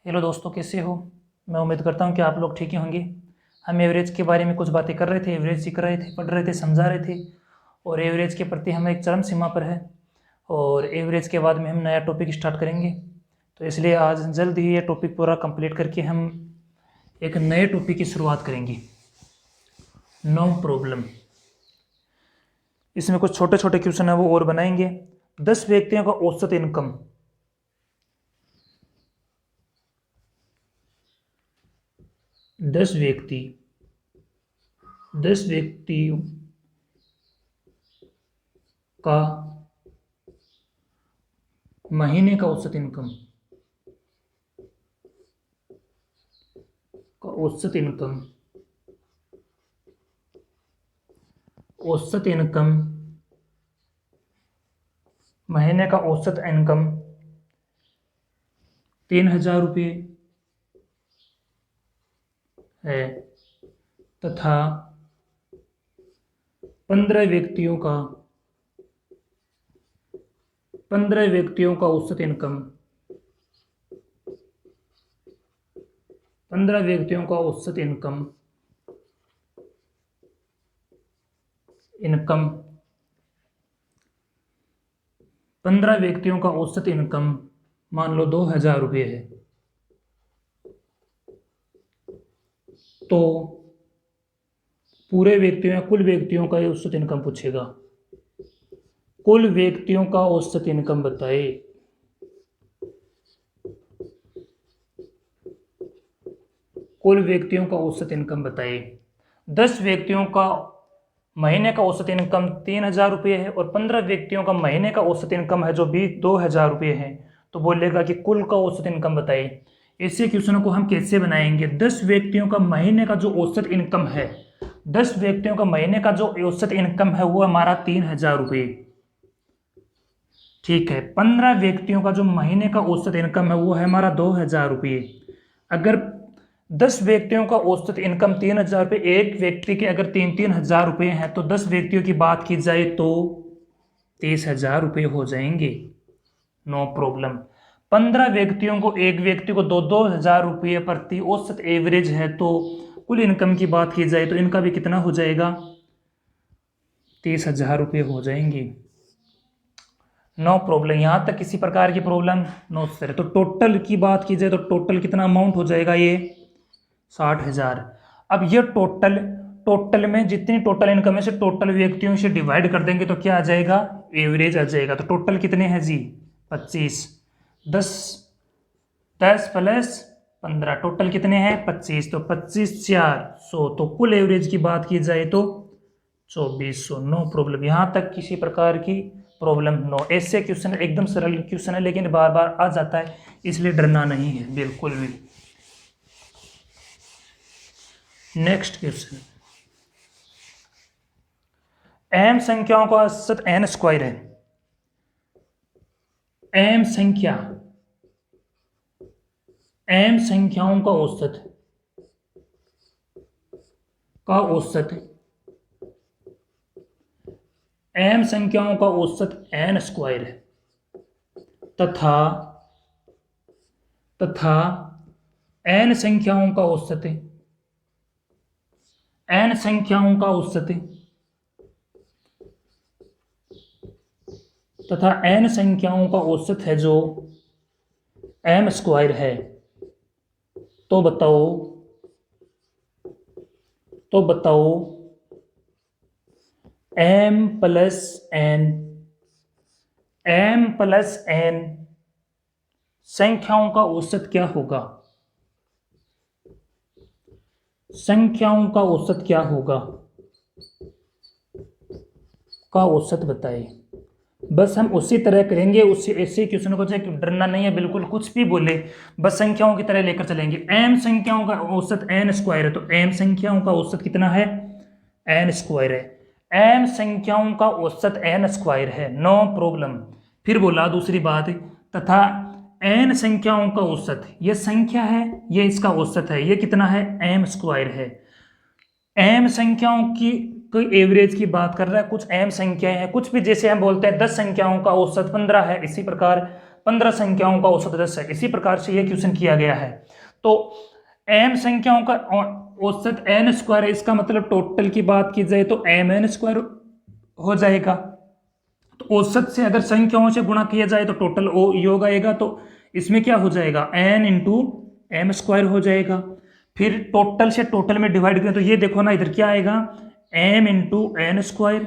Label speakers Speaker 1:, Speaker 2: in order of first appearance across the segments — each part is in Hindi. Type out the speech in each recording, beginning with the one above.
Speaker 1: हेलो दोस्तों, कैसे हो। मैं उम्मीद करता हूँ कि आप लोग ठीक ही होंगे। हम एवरेज के बारे में कुछ बातें कर रहे थे, एवरेज सीख रहे थे, पढ़ रहे थे, समझा रहे थे। और एवरेज के प्रति हम एक चरम सीमा पर है और एवरेज के बाद में हम नया टॉपिक स्टार्ट करेंगे। तो इसलिए आज जल्द ही ये टॉपिक पूरा कंप्लीट करके हम एक नए टॉपिक की शुरुआत करेंगे, नो प्रॉब्लम। इसमें कुछ छोटे छोटे क्वेश्चन है वो और बनाएंगे। 10 व्यक्तियों का औसत इनकम, 10 व्यक्तियों का महीने का औसत इनकम, औसत इनकम महीने का औसत इनकम 3,000 रुपये है तथा 15 व्यक्तियों का औसत इनकम 15 व्यक्तियों का औसत इनकम 15 व्यक्तियों का औसत इनकम मान लो 2,000 रुपये है। तो पूरे व्यक्तियों या कुल व्यक्तियों का औसत इनकम पूछेगा। कुल व्यक्तियों का औसत इनकम बताए। कुल व्यक्तियों का औसत इनकम बताए। 10 व्यक्तियों का महीने का औसत इनकम 3,000 रुपये है और 15 व्यक्तियों का महीने का औसत इनकम है जो भी 2,000 रुपये है। तो बोलेगा कि कुल का औसत इनकम बताइए। ऐसे क्वेश्चनों को हम कैसे बनाएंगे। 10 व्यक्तियों का महीने का जो औसत इनकम है, 10 व्यक्तियों का महीने का जो औसत इनकम है वो हमारा 3,000 रुपये, ठीक है। 15 व्यक्तियों का जो महीने का औसत इनकम है वो है हमारा 2,000 रुपये। अगर 10 व्यक्तियों का औसत इनकम 3,000 रुपये, एक व्यक्ति के अगर 3,000 रुपये हैं तो 10 व्यक्तियों की बात की जाए तो 30,000 रुपये हो जाएंगे, नो प्रॉब्लम। 15 व्यक्तियों को, एक व्यक्ति को 2,000 रुपये प्रति औसत एवरेज है तो कुल इनकम की बात की जाए तो इनका भी कितना हो जाएगा, 30,000 रुपये हो जाएंगे, नो प्रॉब्लम। यहाँ तक किसी प्रकार की प्रॉब्लम नो सर। तो टोटल की बात की जाए तो टोटल कितना अमाउंट हो जाएगा, ये 60,000। अब ये टोटल में जितनी टोटल इनकम है से टोटल व्यक्तियों से डिवाइड कर देंगे तो क्या आ जाएगा, एवरेज आ जाएगा। तो टोटल कितने हैं जी, 25। 10 प्लस 15 टोटल कितने हैं, 25। तो 25 400। तो कुल एवरेज की बात की जाए तो 2,400, नो प्रॉब्लम। यहाँ तक किसी प्रकार की प्रॉब्लम नो। ऐसे क्वेश्चन एकदम सरल क्वेश्चन है लेकिन बार बार आ जाता है, इसलिए डरना नहीं है बिल्कुल भी। नेक्स्ट क्वेश्चन, m संख्याओं का औसत n स्क्वायर है। m संख्याओं का औसत m संख्याओं का औसत n स्क्वायर है तथा n संख्याओं का औसत है जो m स्क्वायर है। तो बताओ m प्लस n संख्याओं का औसत क्या होगा, का औसत बताए। बस हम उसी तरह करेंगे, उसी ऐसे क्वेश्चन को, चाहे डरना नहीं है बिल्कुल, कुछ भी बोले बस संख्याओं की तरह लेकर चलेंगे। m संख्याओं का औसत n स्क्वायर है तो m संख्याओं का औसत कितना है, n स्क्वायर है। m संख्याओं का औसत n स्क्वायर है, नो प्रॉब्लम। फिर बोला दूसरी बात, तथा n संख्याओं का औसत, ये संख्या है, ये इसका औसत है, ये कितना है, m स्क्वायर है। m संख्याओं की कोई एवरेज की बात कर रहा है, कुछ m संख्याएं हैं, कुछ भी, जैसे हम बोलते हैं 10 संख्याओं का औसत 15 है, इसी प्रकार 15 संख्याओं का औसत 10 है। इसी प्रकार से यह क्वेश्चन किया गया है। तो m संख्याओं का औसत n स्क्वायर है, इसका मतलब टोटल की बात की जाए तो mn स्क्वायर हो जाएगा। तो औसत से अगर संख्याओं से गुणा किया जाए तो टोटल योग आएगा, तो इसमें क्या हो जाएगा n इंटू एम स्क्वायर हो जाएगा। फिर टोटल से टोटल में डिवाइड करें तो ये देखो ना, इधर क्या आएगा m into n square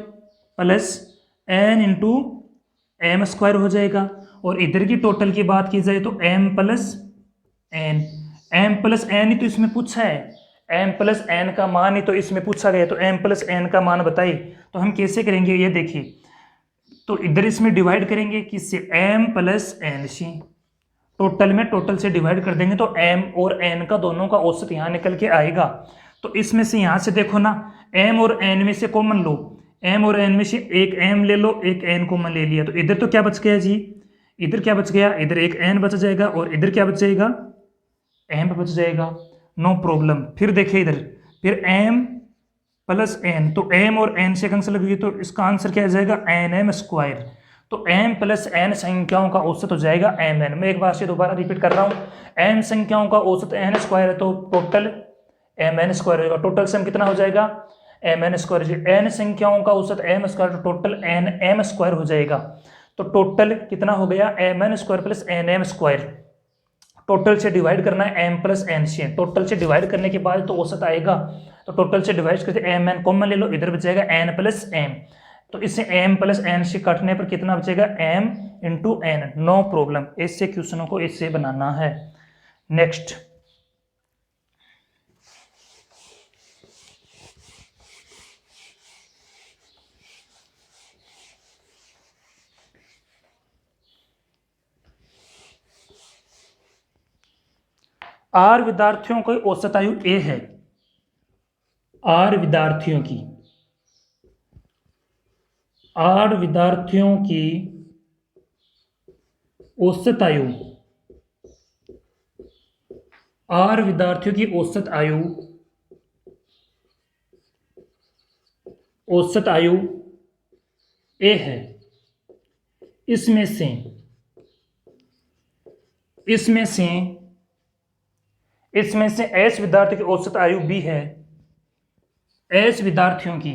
Speaker 1: plus n into m square हो जाएगा। और इधर की टोटल की बात की जाए तो m प्लस एन ही तो इसमें पूछा है, m प्लस एन का मान ही तो इसमें पूछा गया, तो m प्लस एन का मान बताइए। तो हम कैसे करेंगे ये देखिए, तो इधर इसमें डिवाइड करेंगे किससे, m प्लस एन से, टोटल में टोटल से डिवाइड कर देंगे तो m और n का दोनों का औसत यहाँ निकल के आएगा। तो इसमें से यहाँ से देखो ना, m और n में से कॉमन लो, m और n में से एक m ले लो, एक n कॉमन ले लिया, तो इधर तो क्या बच गया जी, इधर क्या बच गया, इधर एक n बच जाएगा और इधर क्या बच जाएगा, m बच जाएगा, नो प्रॉब्लम। फिर देखिए इधर, फिर m प्लस n, तो m और n से कैंसिल लगी तो इसका आंसर क्या आ जाएगा nm स्क्वायर। तो m प्लस n संख्याओं का औसत हो जाएगा mn। मैं एक बार से दोबारा रिपीट कर रहा हूँ, n संख्याओं का औसत n स्क्वायर है तो टोटल mn स्क्वायर होगा। टोटल सम कितना हो जाएगा mn स्क्वायर। n संख्याओं का औसत m स्क्वायर तो टोटल nm स्क्वायर हो जाएगा। तो टोटल कितना हो गया mn square plus nm square. Total से डिवाइड करना है m प्लस n से, टोटल से डिवाइड करने के बाद तो औसत आएगा, तो टोटल से डिवाइड करके mn कॉमन ले लो, इधर बचेगा n प्लस m, तो इससे m प्लस n से काटने पर कितना बचेगा m into n, no problem. इससे क्वेश्चनों को इससे बनाना है। नेक्स्ट, r विद्यार्थियों की औसत आयु a है, r विद्यार्थियों की औसत आयु, r विद्यार्थियों की औसत आयु a है। इसमें से s विद्यार्थियों की औसत आयु b है, s विद्यार्थियों की,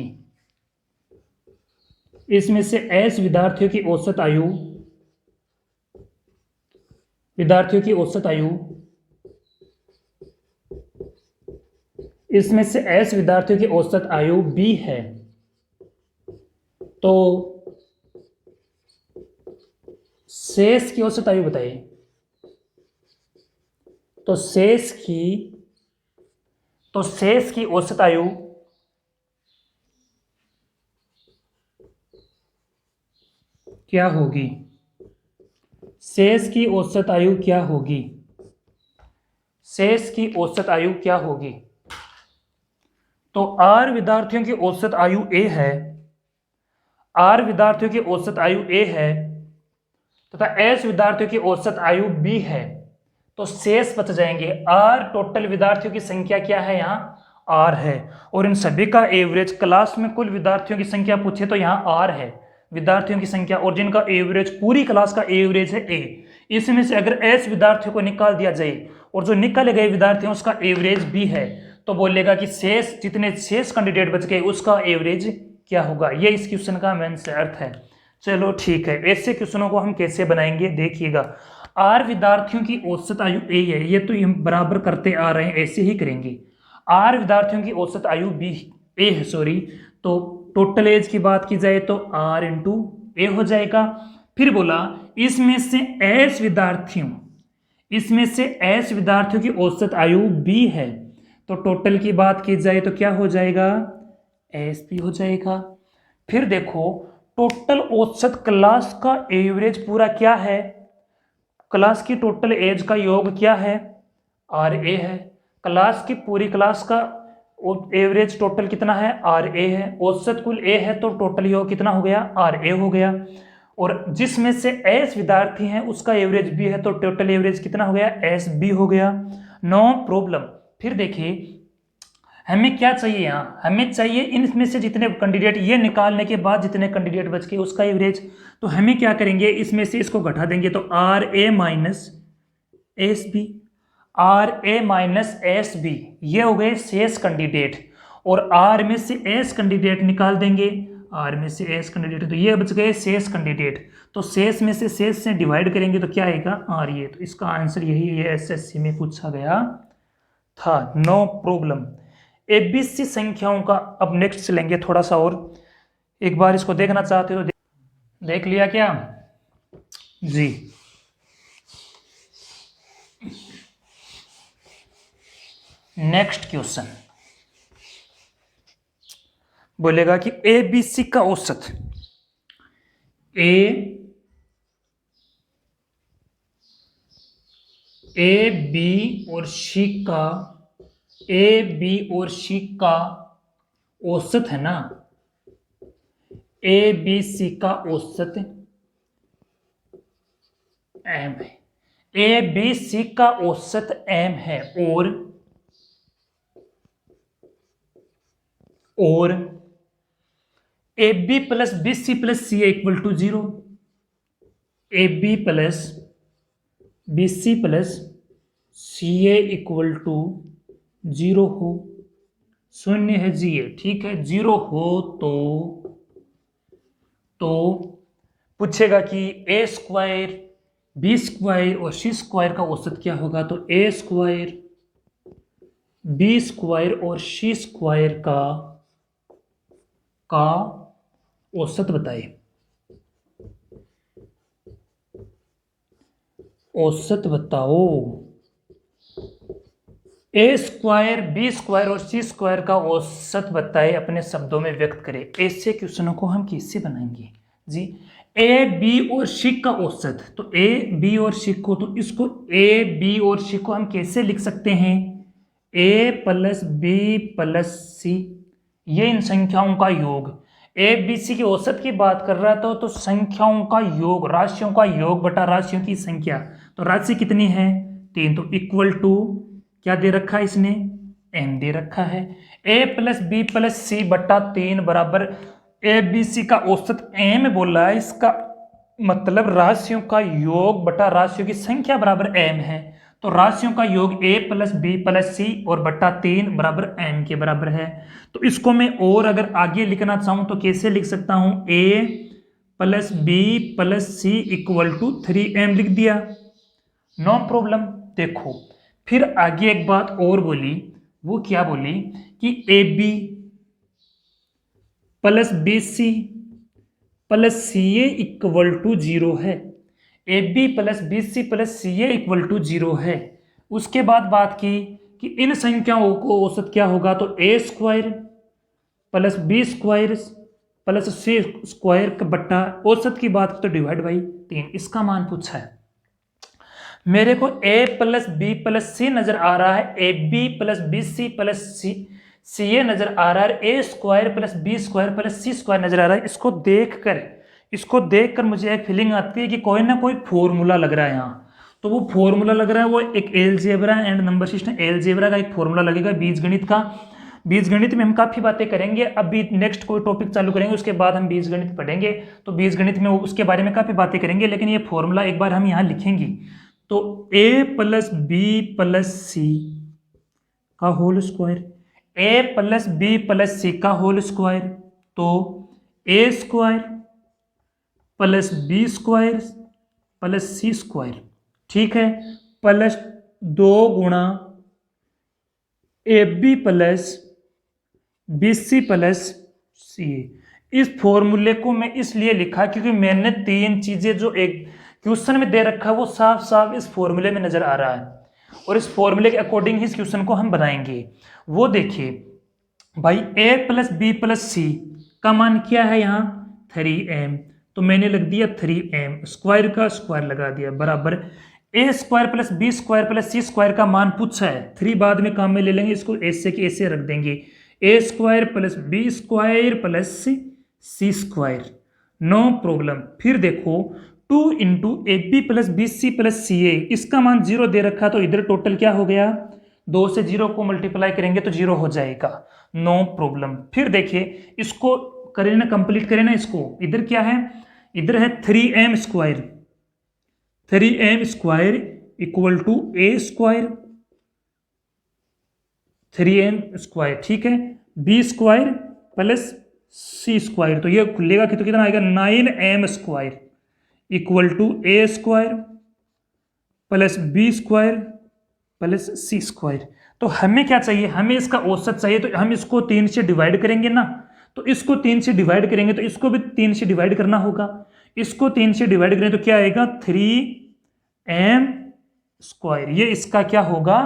Speaker 1: इसमें से s विद्यार्थियों की औसत आयु, इसमें से s विद्यार्थियों की औसत आयु b है। तो शेष की औसत आयु बताइए, तो शेष की औसत आयु क्या होगी, शेष की औसत आयु क्या होगी, शेष की औसत आयु क्या होगी। तो r विद्यार्थियों की औसत आयु a है, r विद्यार्थियों की औसत आयु a है तथा s विद्यार्थियों की औसत आयु b है। तो शेष बच जाएंगे, r टोटल विद्यार्थियों की संख्या क्या है, यहाँ r है, और इन सभी का एवरेज, क्लास में कुल विद्यार्थियों की संख्या पूछे तो यहाँ r है विद्यार्थियों की संख्या, और जिनका एवरेज पूरी क्लास का एवरेज है a। इसमें से अगर s विद्यार्थियों को निकाल दिया जाए और जो निकाले गए विद्यार्थी हैं उसका एवरेज b है, तो बोलेगा कि शेष, जितने शेष कैंडिडेट बच गए उसका एवरेज क्या होगा। ये इस क्वेश्चन का मेन से अर्थ है। चलो ठीक है, ऐसे क्वेश्चनों को हम कैसे बनाएंगे देखिएगा। r विद्यार्थियों की औसत आयु a है, ये तो हम बराबर करते आ रहे हैं, ऐसे ही करेंगे। r विद्यार्थियों की औसत आयु b a है, सॉरी, तो टोटल एज की बात की जाए तो r इंटू a हो जाएगा। फिर बोला इसमें से s विद्यार्थियों की औसत आयु b है, तो टोटल की बात की जाए तो क्या हो जाएगा, s भी हो जाएगा। फिर देखो टोटल औसत क्लास का एवरेज पूरा क्या है, क्लास की टोटल एज का योग क्या है, RA है। क्लास की पूरी क्लास का एवरेज टोटल कितना है, RA है। औसत कुल A है तो टोटल योग कितना हो गया, RA हो गया। और जिसमें से S विद्यार्थी हैं उसका एवरेज B है तो टोटल एवरेज कितना हो गया, SB हो गया। No problem. फिर देखिए हमें क्या चाहिए यहाँ, हमें चाहिए इनमें से जितने कैंडिडेट, ये निकालने के बाद जितने कैंडिडेट बच गए उसका एवरेज। तो हमें क्या करेंगे, इसमें से इसको घटा देंगे, तो r a minus s b, r a minus s b, ये हो गए शेष कैंडिडेट, और आर में से एस कैंडिडेट निकाल देंगे, आर में से एस कैंडिडेट, तो ये बच गए शेष कैंडिडेट। तो शेष में से शेष से डिवाइड करेंगे तो क्या आएगा, आर। ये तो इसका आंसर यही है, एसएससी में पूछा गया था, नो प्रॉब्लम। एबीसी संख्याओं का अब नेक्स्ट चलेंगे थोड़ा सा और, एक बार इसको देखना चाहते हो तो देख लिया क्या जी। नेक्स्ट क्वेश्चन बोलेगा कि ए बी सी का औसत, ए बी और सी का, ए बी और सी का औसत है ना, ए बी सी का औसत एम है, ए बी सी का औसत एम है, और a B plus B C plus C equal to 0, a B plus B C plus C a equal to 0 हो, शून्य है जी, है ठीक है, 0 हो तो पूछेगा कि ए स्क्वायर बी स्क्वायर और सी स्क्वायर का औसत क्या होगा। तो ए स्क्वायर बी स्क्वायर और सी स्क्वायर का औसत बताए, औसत बताओ। ए स्क्वायर बी स्क्वायर और सी स्क्वायर का औसत बताए, अपने शब्दों में व्यक्त करें। ऐसे क्वेश्चनों को हम किससे बनाएंगे जी, ए बी और सी का औसत, तो ए बी और सी को, तो इसको ए बी और सी को हम कैसे लिख सकते हैं, ए प्लस बी प्लस सी, ये इन संख्याओं का योग। ए बी सी के औसत की बात कर रहा था तो संख्याओं का योग, राशियों का योग बटा राशियों की संख्या, तो राशि कितनी है 3, तो इक्वल टू क्या दे रखा है इसने, एम दे रखा है। ए प्लस बी प्लस सी बटा 3 बराबर ए बी सी का औसत एम बोला है, इसका मतलब राशियों का योग बटा राशियों की संख्या बराबर एम है, तो राशियों का योग ए प्लस बी प्लस सी और बटा 3 बराबर एम के बराबर है। तो इसको मैं और अगर आगे लिखना चाहूं तो कैसे लिख सकता हूं, A plus B plus C equal to 3m लिख दिया, नो प्रॉब्लम। देखो फिर आगे एक बात और बोली, वो क्या बोली कि a B plus B C plus C a equal to 0 है, A B plus B C plus C a equal to 0 है। उसके बाद बात की कि इन संख्याओं को औसत क्या होगा, तो A square plus B square plus C square का बट्टा औसत की बात तो डिवाइड बाई 3, इसका मान पूछा है। मेरे को A plus B plus C नजर आ रहा है, A B plus B C plus C A नजर आ रहा है, A square plus B square plus C square नजर आ रहा है। इसको देखकर मुझे एक फीलिंग आती है कि कोई ना कोई फॉर्मूला लग रहा है यहाँ, तो वो फॉर्मूला लग रहा है, वो एक algebra and number system, algebra का एक फॉर्मूला लगेगा, बीजगणित का। बीजगणित में हम काफ़ी बातें करेंगे, अभी नेक्स्ट कोई टॉपिक चालू करेंगे उसके बाद हम बीजगणित पढ़ेंगे, तो बीजगणित में उसके बारे में काफ़ी बातें करेंगे, लेकिन ये फॉर्मूला एक बार हम यहाँ लिखेंगे। तो A plus B plus C का whole square, A plus B plus C का होल स्क्वायर, तो A square plus B square plus C square, ठीक है, प्लस 2 गुणा A B plus B C plus C. इस फॉर्मूले को मैं इसलिए लिखा क्योंकि मैंने 3 चीजें जो एक क्वेश्चन में दे रखा है वो साफ साफ इस फॉर्मूले में नजर आ रहा है, और इस फॉर्मूले के अकॉर्डिंग ही इस क्वेश्चन को हम बनाएंगे। वो देखिए भाई, ए प्लस बी प्लस सी का मान क्या है यहाँ 3m, तो मैंने लग दिया 3m, स्क्वायर का स्क्वायर लगा दिया, बराबर A square plus B square plus C square का मान पूछा है, 3 बाद में काम में ले लेंगे, इसको ऐसे के ऐसे रख देंगे, A square plus B square plus C square, no problem. फिर देखो 2 into A B plus B C plus C A, इसका मान 0 दे रखा, तो इधर टोटल क्या हो गया 2 से 0 को मल्टीप्लाई करेंगे तो 0 हो जाएगा, नो प्रॉब्लम। फिर देखिए इसको करें ना, कंप्लीट करें ना इसको। इधर क्या है, इधर है 3m square, 3m square equal to a square, 3m square, ठीक है, b square plus c square, तो ये खुलेगा कि तो कितना आएगा 9m square equal to a square plus b square plus c square. तो हमें क्या चाहिए, हमें इसका औसत चाहिए, तो हम इसको 3 से डिवाइड करेंगे ना, तो इसको 3 से डिवाइड करेंगे तो इसको भी 3 से डिवाइड करना होगा, इसको 3 से डिवाइड करें तो क्या आएगा 3m स्क्वायर, ये इसका क्या होगा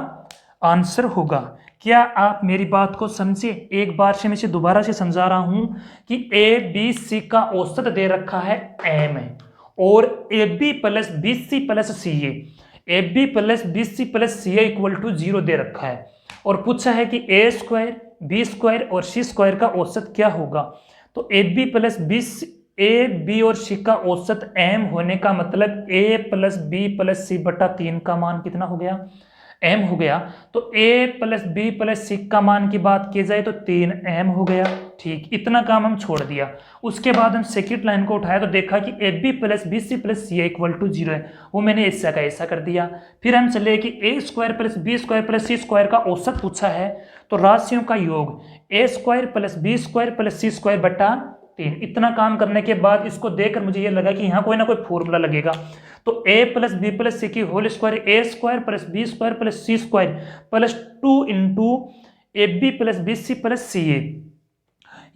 Speaker 1: आंसर होगा। क्या आप मेरी बात को समझे, एक बार से मैं इसे दोबारा से समझा रहा हूं कि a b c का औसत दे रखा है m है, और ab plus B C plus C a, ab plus B C plus C a equal to 0 दे रखा है, और पूछा है कि a स्क्वायर बी स्क्वायर और सी स्क्वायर का औसत क्या होगा। तो ab plus B A B और सी का औसत m होने का मतलब a plus B plus C बटा 3 का मान कितना हो गया, m हो गया। तो a plus B plus C का मान की बात की जाए तो 3m हो गया, ठीक, इतना काम हम छोड़ दिया। उसके बाद हम सेकंड लाइन को उठाया तो देखा कि a B plus B C plus C equal to 0 है, वो मैंने ऐसा का ऐसा कर दिया। फिर हम चले कि A square plus B square plus C square का औसत पूछा है, तो राशियों का योग A square plus B square plus C square बटा 3। इतना काम करने के बाद इसको देखकर मुझे ये लगा कि यहाँ कोई ना कोई फॉर्मूला लगेगा, तो a plus B plus C की whole square A square plus B square plus C square plus 2 into A B plus B C plus C A,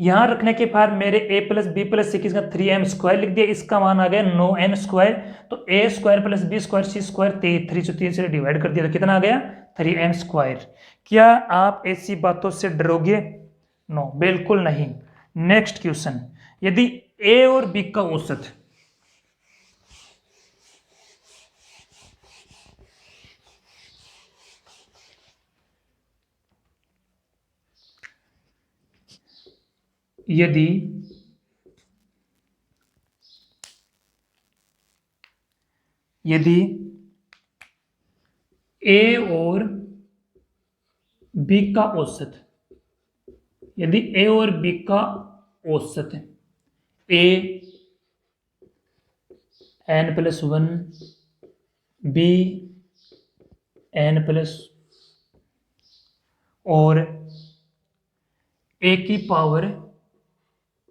Speaker 1: यहां रखने के बाद मेरे a plus B plus C का 3m स्क्वायर लिख दिया, इसका मान आ गया 9m स्क्वायर। तो a square plus B square c square 3 से डिवाइड कर दिया तो कितना आ गया 3m स्क्वायर। क्या आप ऐसी बातों से डरोगे? नो, बिल्कुल नहीं। नेक्स्ट क्वेश्चन, यदि a और b का औसत यदि a और b का औसत, यदि a और b का औसत a n plus 1 b n plus और a की पावर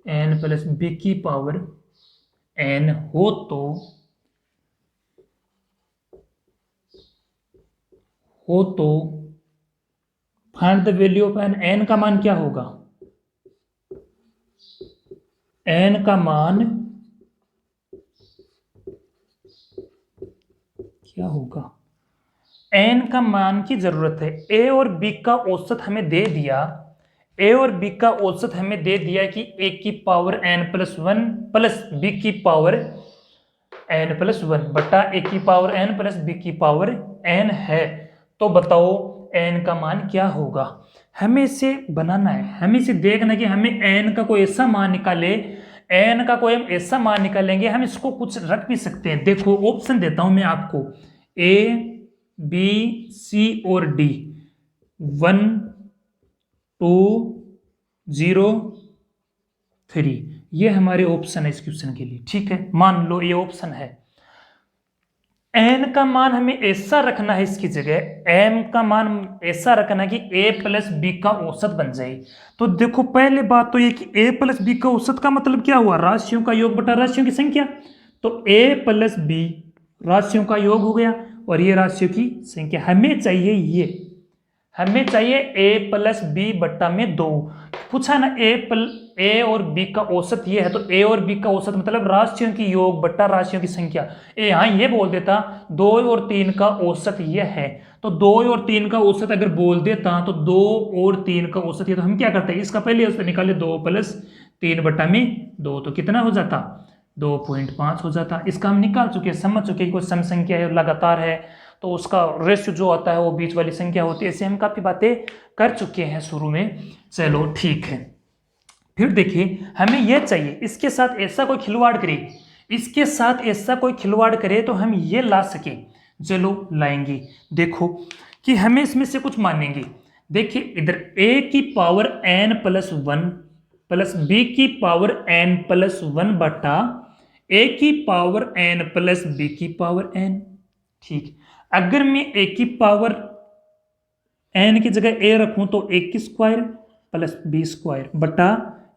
Speaker 1: n प्लस b की पावर n हो तो find the value of n। n का मान क्या होगा, n का मान क्या होगा, n का मान की जरूरत है। a और b का औसत हमें दे दिया, a और b का औसत हमें दे दिया कि a की power n plus 1 plus b की पावर n प्लस 1 बटा a की पावर n प्लस b की पावर n है। तो बताओ n का मान क्या होगा। हमें इसे बनाना है, हमें इसे देखना है कि हमें n का कोई ऐसा मान निकाले, n का कोई हम ऐसा मान निकालेंगे, हम इसको कुछ रख भी सकते हैं। देखो ऑप्शन देता हूं मैं आपको, a b c और d 1 2 0 3, ये हमारे ऑप्शन है इस क्वेश्चन के लिए, ठीक है। मान लो ये ऑप्शन है। n का मान हमें ऐसा रखना है, इसकी जगह m का मान ऐसा रखना है कि a प्लस बी का औसत बन जाए। तो देखो पहले बात तो ये कि a प्लस बी का औसत का मतलब क्या हुआ, राशियों का योग बटा राशियों की संख्या। तो a प्लस बी राशियों का योग हो गया और ये राशियों की संख्या। हमें चाहिए ये, हमें चाहिए a प्लस बी बट्टा में 2। पूछा ना a और b का औसत ये है, तो a और b का औसत मतलब राशियों की योग बट्टा राशियों की संख्या। यहाँ ये बोल देता 2 और 3 का औसत ये है, तो 2 और 3 का औसत अगर बोल देता तो 2 और 3 का औसत ये, तो हम क्या करते हैं इसका पहले औसत निकाले 2 प्लस 3 बट्टा में 2, तो कितना हो जाता 2.5 हो जाता। इसका हम निकाल चुके, समझ चुके कोई सम संख्या है लगातार है तो उसका रेशियो जो आता है वो बीच वाली संख्या होती है, ऐसे हम काफी बातें कर चुके हैं शुरू में। चलो ठीक है, फिर देखिए हमें यह चाहिए इसके साथ ऐसा कोई खिलवाड़ करे, इसके साथ ऐसा कोई खिलवाड़ करे तो हम ये ला सके। चलो लाएंगे। देखो कि हमें इसमें से कुछ मानेंगे। देखिए इधर a की power n plus 1 plus b की पावर n प्लस 1 बटा a की पावर n प्लस b की पावर n। ठीक, अगर मैं a की पावर n की जगह a रखूं तो a की स्क्वायर प्लस b स्क्वायर बटा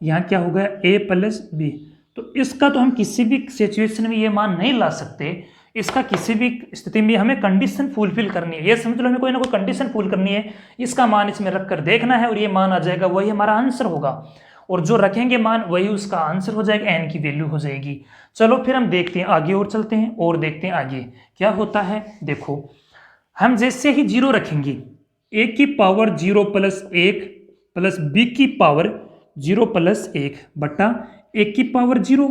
Speaker 1: यहां क्या होगा a प्लस b। तो इसका तो हम किसी भी सिचुएशन में ये मान नहीं ला सकते, इसका किसी भी स्थिति में हमें कंडीशन फुलफिल करनी है। ये समझ लो हमें कोई ना कोई कंडीशन फुल करनी है, इसका मान इसमें रखकर देखना है और ये मान आ जाएगा, वही हमारा आंसर होगा। और जो रखेंगे मान वही उसका आंसर हो जाएगा, एन की वैल्यू हो जाएगी। चलो फिर हम देखते हैं आगे और चलते हैं और देखते हैं आगे क्या होता है। देखो हम जैसे ही जीरो रखेंगे, ए की पावर 0 प्लस 1 प्लस बी की पावर 0 प्लस 1 बटा ए की पावर 0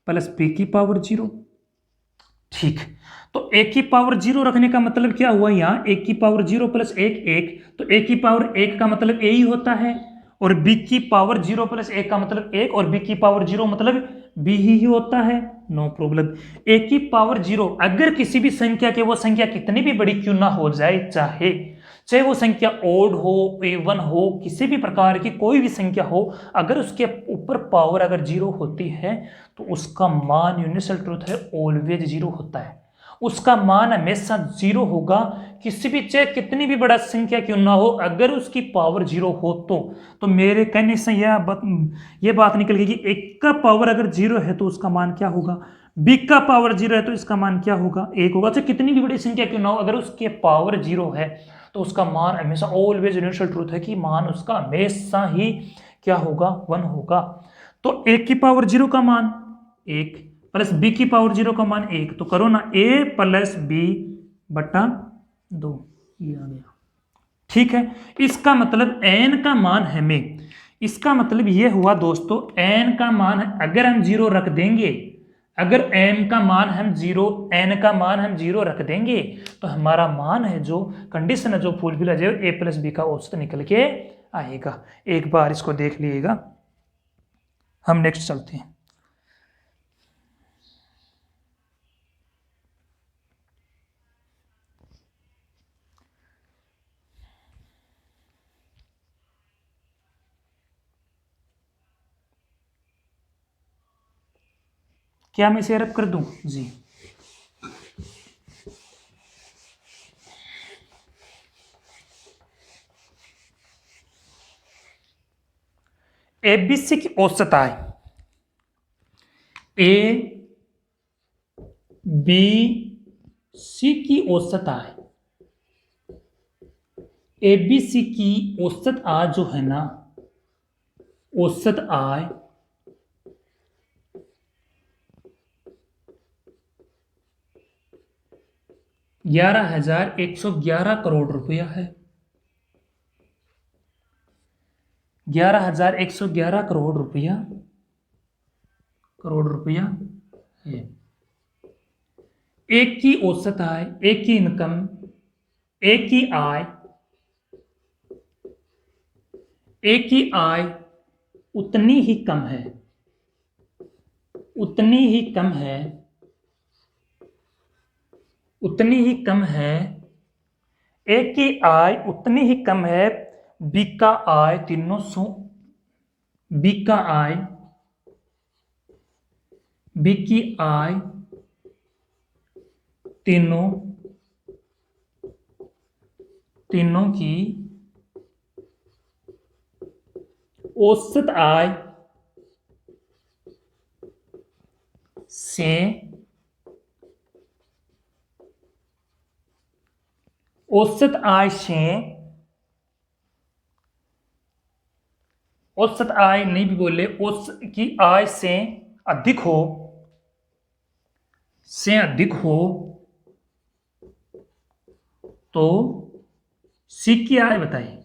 Speaker 1: प्लस बी की पावर 0। ठीक, तो ए की पावर 0 रखने का मतलब क्या हुआ, यहाँ ए की पावर 0 प्लस 1 1, तो ए की पावर 1 का मतलब ए ही होता है, और बी की पावर 0 प्लस 1 का मतलब 1, और बी की पावर 0 मतलब बी ही होता है। No problem. ए की पावर 0 अगर किसी भी संख्या के, वो संख्या कितनी भी बड़ी क्यों ना हो जाए, चाहे वो संख्या ओड हो, इवन हो, किसी भी प्रकार की कोई भी संख्या हो, अगर उसके ऊपर पावर अगर 0 होती है तो उसका मान, यूनिवर्सल ट्रूथ है, ऑलवेज 0 होता है। उसका मान हमेशा 0 होगा, किसी भी चाहे कितनी भी बड़ा संख्या क्यों ना हो, अगर उसकी पावर 0 हो तो मेरे कहने से यह बात निकल गई कि एक का पावर अगर 0 है तो उसका मान क्या होगा, बी का पावर 0 है तो इसका मान क्या होगा, 1 होगा। चाहे कितनी भी बड़ी संख्या क्यों ना हो, अगर उसके पावर 0 है तो उसका मान हमेशा, ऑलवेज यूनिवर्सल ट्रूथ है कि मान उसका हमेशा ही क्या होगा, 1 होगा। तो 1 की पावर 0 का मान 1 प्लस बी की पावर 0 का मान 1, तो करो ना a प्लस बी बटा 2, ये आ गया। ठीक है, इसका मतलब n का मान हमें, इसका मतलब ये हुआ दोस्तों, n का मान अगर हम 0 रख देंगे, अगर m का मान हम 0, n का मान हम 0 रख देंगे तो हमारा मान है, जो कंडीशन है जो फुलफिल हो जाएगा, a प्लस बी का औसत निकल के आएगा। एक बार इसको देख लीजिएगा। हम नेक्स्ट चलते हैं। क्या मैं इसे रब कर दूं जी? एबीसी की औसत आए, ए बी सी की औसत आए, एबीसी की औसत आ जो है ना, औसत आय 11,111 करोड़ रुपया है। 11,111 करोड़ रुपया है। एक की औसत आय, एक की इनकम, एक की आय, एक की आय उतनी ही कम है, उतनी ही कम है, उतनी ही कम है, एक की आय उतनी ही कम है, बी का आय 300, बी का आय, बी की आय तीनों की औसत आय से औसत आय नहीं भी बोले, औसत की आय से अधिक हो तो सी की आय बताइए।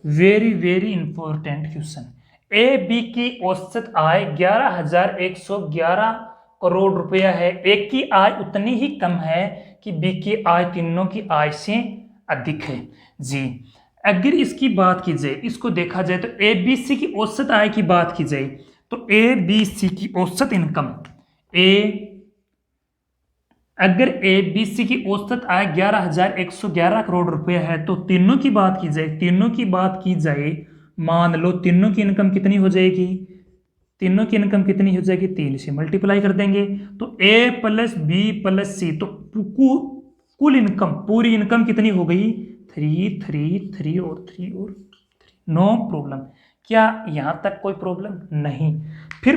Speaker 1: Very very important question. A B की औसत आय 11,111 करोड़ रुपया है, एक की आय उतनी ही कम है कि बी की आय तीनों की आय से अधिक है जी। अगर इसकी बात की जाए, इसको देखा जाए तो ए बी सी की औसत आय की बात की जाए तो ए बी सी की औसत इनकम, ए अगर ए बी सी की औसत आय 11,111 करोड़ रुपए है तो तीनों की बात की जाए, तीनों की बात की जाए, मान लो तीनों की इनकम कितनी हो जाएगी, तीनों की इनकम कितनी हो जाएगी, 3 से मल्टीप्लाई कर देंगे तो ए प्लस बी प्लस सी, तो कुल इनकम, पूरी इनकम कितनी हो गई, 3 3 3 और 3 और 3, नो प्रॉब्लम। क्या यहां तक कोई प्रॉब्लम नहीं। फिर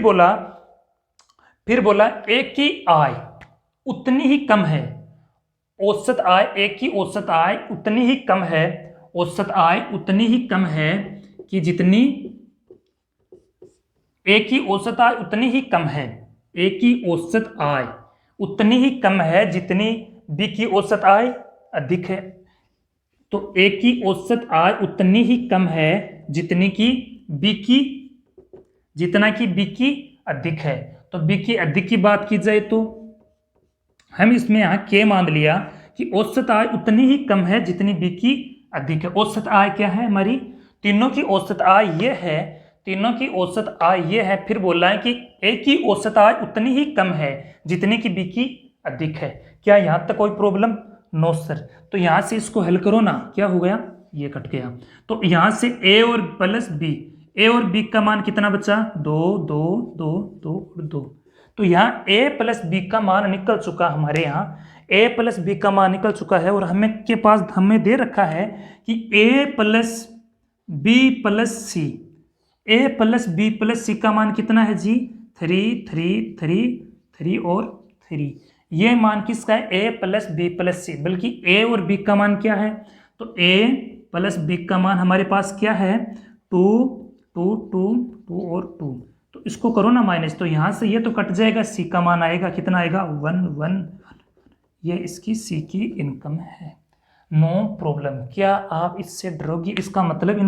Speaker 1: बोला एक की आय उतनी ही कम है, औसत आय, एक की औसत आय उतनी ही कम है, औसत आय उतनी ही कम है कि जितनी, ए की औसत आय उतनी ही कम है, ए की औसत आय उतनी ही कम है जितनी बी की औसत आय अधिक है। तो ए की औसत आय उतनी ही कम है जितनी की बी की, जितना कि बी की अधिक है। तो बी की अधिक की बात की जाए तो हम इसमें यहां के मान लिया कि औसत आय उतनी ही कम है जितनी बी की अधिक है। औसत आय क्या है हमारी, तीनों की औसत आय ये है, तीनों की औसत आय ये है। फिर बोला है कि ए की औसत आय उतनी ही कम है जितनी की बी की अधिक है। क्या यहां तक कोई प्रॉब्लम, नो सर। तो यहां से इसको हल करो ना, क्या हो गया, ये कट गया। तो यहां से ए और प्लस बी, ए और बी का मान कितना बचा, 2 2 2 2 और 2। तो यहाँ ए प्लस बी का मान निकल चुका, हमारे यहाँ ए प्लस बी का मान निकल चुका है और हमें के पास हमें दे रखा है कि ए प्लस बी प्लस सी, ए प्लस बी प्लस सी का मान कितना है जी, 3 3 3 3 और 3। ये मान किसका है, ए प्लस बी प्लस सी, बल्कि ए और बी का मान क्या है, तो ए प्लस बी का मान हमारे पास क्या है, 2 2 2 2 और 2। तो इसको करो ना माइनस, तो यहां से ये तो कट जाएगा, सी का मान आएगा कितना आएगा, 1 1। ये इसकी सी की इनकम है, नो प्रॉब्लम। क्या आप इससे डरोगी, इसका मतलब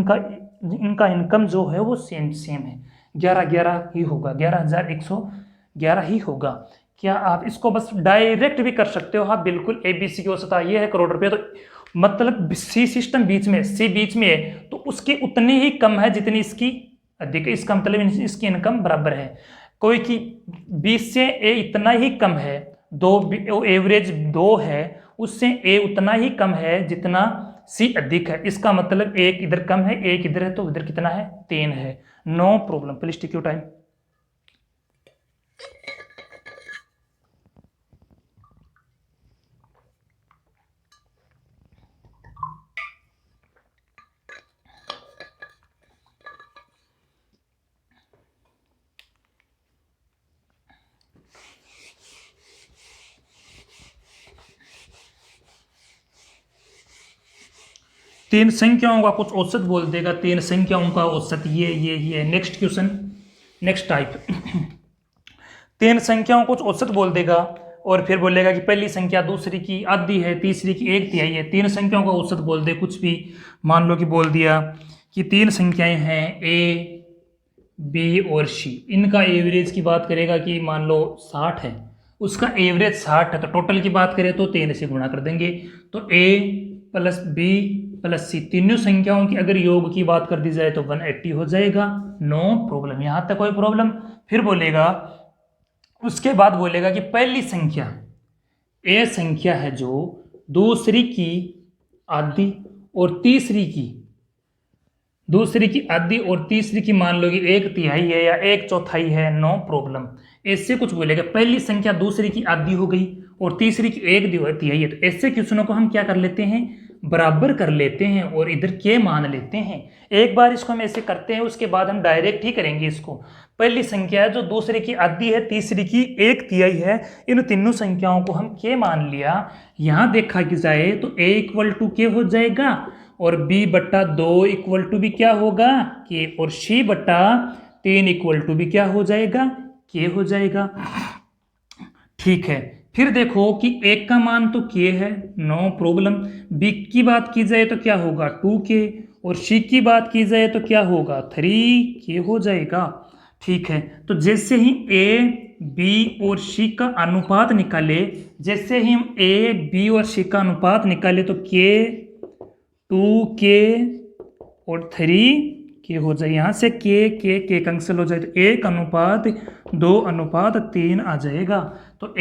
Speaker 1: इनका इनकम जो है वो सेम सेम है, 11 11 ही होगा, 11,111 ही होगा। क्या आप इसको बस डायरेक्ट भी कर सकते हो, हाँ बिल्कुल। ABC की औसत आय ये है करोड़ रुपए, तो मतलब सी सिस्टम बीच में, सी बीच में है तो उसकी उतनी ही कम है जितनी इसकी अधिक है, इसका मतलब इसकी इनकम बराबर है। कोई की 20 से ए इतना ही कम है, दो एवरेज 2 है, उससे ए उतना ही कम है जितना सी अधिक है, इसका मतलब एक इधर कम है एक इधर है, तो इधर कितना है, 3 है, no problem. Please take your time. तीन संख्याओं का कुछ औसत बोल देगा, 3 संख्याओं का औसत ये। Next question, next type. 3 संख्याओं कुछ औसत बोल देगा और फिर बोलेगा कि पहली संख्या दूसरी की आधी है, तीसरी की 1/3 है। 3 संख्याओं का औसत बोल दे कुछ भी, मान लो कि बोल दिया कि 3 संख्याएं हैं ए बी और सी, इनका एवरेज की बात करेगा कि मान लो 60 है, उसका एवरेज 60 है, तो टोटल की बात करें तो 3 से गुणा कर देंगे। तो ए प्लस बी प्लस सी, तीनों संख्याओं की अगर योग की बात कर दी जाए तो 180 हो जाएगा, नो प्रॉब्लम, यहां तक कोई प्रॉब्लम। फिर बोलेगा, उसके बाद बोलेगा कि पहली संख्या ए संख्या है जो दूसरी की आधी और तीसरी की मान लो कि 1/3 है या 1/4 है, नो प्रॉब्लम। ऐसे कुछ बोलेगा, पहली संख्या दूसरी की आधी हो गई और तीसरी की 1/3 है, तो ऐसे क्वेश्चनों को हम क्या कर लेते हैं, बराबर कर लेते हैं और इधर के मान लेते हैं। एक बार इसको हम ऐसे करते हैं, उसके बाद हम डायरेक्ट ही करेंगे इसको। पहली संख्या है जो दूसरे की आधी है, तीसरी की 1/3 है, इन तीनों संख्याओं को हम के मान लिया। यहां देखा कि जाए तो a = के हो जाएगा और b/2 = भी क्या होगा, के, और c/3 = भी क्या हो जाएगा, के हो जाएगा। ठीक है, फिर देखो कि एक का मान तो के है, नो प्रॉब्लम। बी की बात की जाए तो क्या होगा, 2k, और सी की बात की जाए तो क्या होगा, 3k हो जाएगा। ठीक है, तो जैसे ही ए बी और सी का अनुपात निकाले, जैसे ही हम ए बी और सी का अनुपात निकाले तो के 2k और 3k हो जाए, यहाँ से के कैंसिल हो जाए तो 1:2:3 आ जाएगा। तो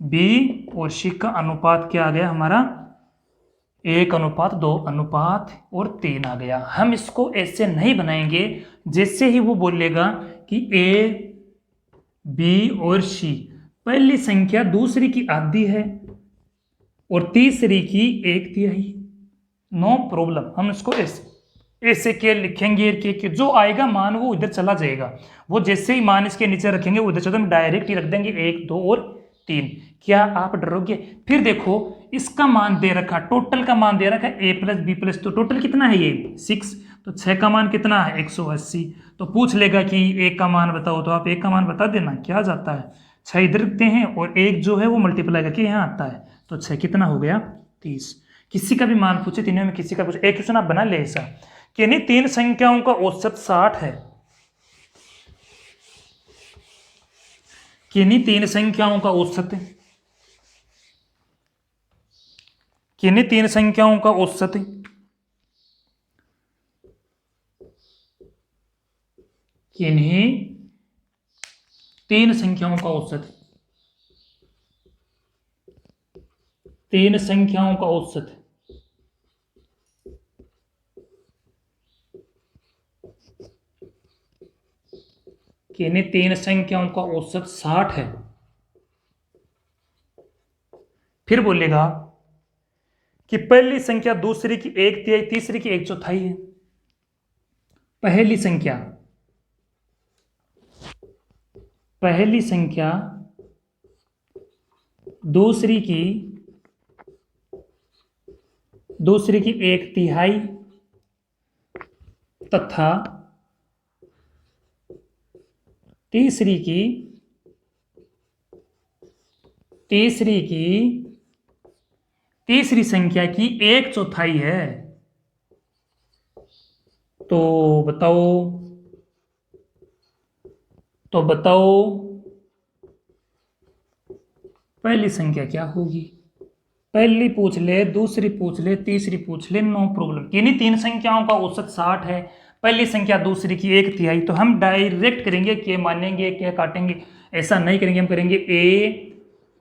Speaker 1: बी और सी का अनुपात क्या आ गया हमारा 1:2:3 आ गया। हम इसको ऐसे नहीं बनाएंगे, जैसे ही वो बोलेगा कि ए बी और सी, पहली संख्या दूसरी की आधी है और तीसरी की 1/3, नो प्रॉब्लम। हम इसको ऐसे ऐसे के लिखेंगे कि जो आएगा मान वो इधर चला जाएगा, वो जैसे ही मान इसके नीचे रखेंगे वो इधर चलता, हम डायरेक्ट ही रख देंगे 1, 2 और 3। क्या आप डरोगे? फिर देखो इसका मान दे रखा, टोटल का मान दे रखा a प्लस बी प्लस, तो टोटल कितना है ये 6, तो 6 का मान कितना है 180। तो पूछ लेगा कि एक का मान बताओ, तो आप एक का मान बता देना, क्या जाता है 6 इधर रखते हैं और एक जो है वो मल्टीप्लाई करके यहाँ आता है, तो 6 कितना हो गया 30। किसी का भी मान पूछे, तीनों में किसी का पूछे, एक क्वेश्चन आप बना ले ऐसा कि नहीं 3 संख्याओं का औसत 60 है, किन्हीं 3 संख्याओं का औसत, किन्हीं 3 संख्याओं का औसत, किन्हीं 3 संख्याओं का औसत, 3 संख्याओं का औसत, किन्हीं 3 संख्याओं का औसत 60 है। फिर बोलेगा कि पहली संख्या दूसरी की 1/3, तीसरी की 1/4 है। पहली संख्या दूसरी की 1/3 तथा तीसरी संख्या की 1/4 है। तो बताओ पहली संख्या क्या होगी? पहली पूछ ले, दूसरी पूछ ले, तीसरी पूछ ले, नो प्रॉब्लम। किन्हीं 3 संख्याओं का औसत 60 है, पहली संख्या दूसरी की 1/3, तो हम डायरेक्ट करेंगे क्या मानेंगे क्या काटेंगे, ऐसा नहीं करेंगे। हम करेंगे ए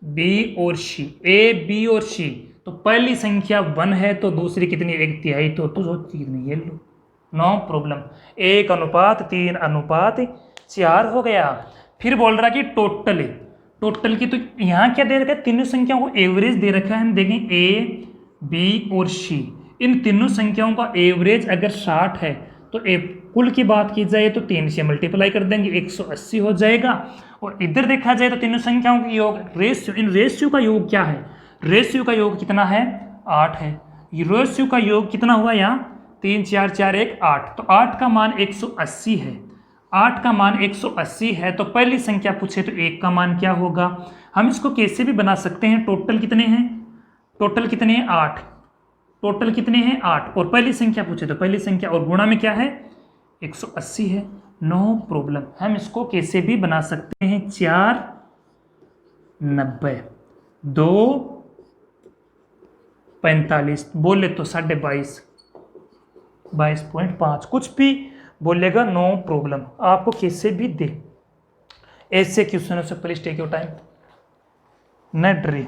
Speaker 1: बी और सी, ए बी और सी। तो पहली संख्या 1 है तो दूसरी कितनी 1/3, तो कितनी ये लो, नो प्रॉब्लम। 1:3:4 हो गया। फिर बोल रहा कि टोटल की, तो यहाँ क्या दे रखा है, तीनों संख्याओं को एवरेज दे रखा है। हम देखें ए बी और सी, इन तीनों संख्याओं का एवरेज अगर 60 है तो कुल की बात की जाए तो 3 से मल्टीप्लाई कर देंगे, 180 हो जाएगा। और इधर देखा जाए तो तीनों संख्याओं का योग, रेशियो, इन रेशियो का योग क्या है, रेशियो का योग कितना है 8 है। ये रेशियो का योग कितना हुआ यहाँ 3 4 4 1 8, तो 8 का मान 180 है। 8 का मान 180 है, तो पहली संख्या पूछे तो 1 का मान क्या होगा। हम इसको कैसे भी बना सकते हैं, टोटल कितने हैं 8, टोटल कितने हैं 8, और पहली संख्या पूछे तो पहली संख्या और गुणा में क्या है 180 है, नो प्रॉब्लम। हम इसको कैसे भी बना सकते हैं, 4 90 2 45 बोले तो 22.5 22.5, कुछ भी बोलेगा नो प्रॉब्लम। आपको कैसे भी दे, ऐसे क्वेश्चनों से प्लीज टेक योर टाइम, न डरे।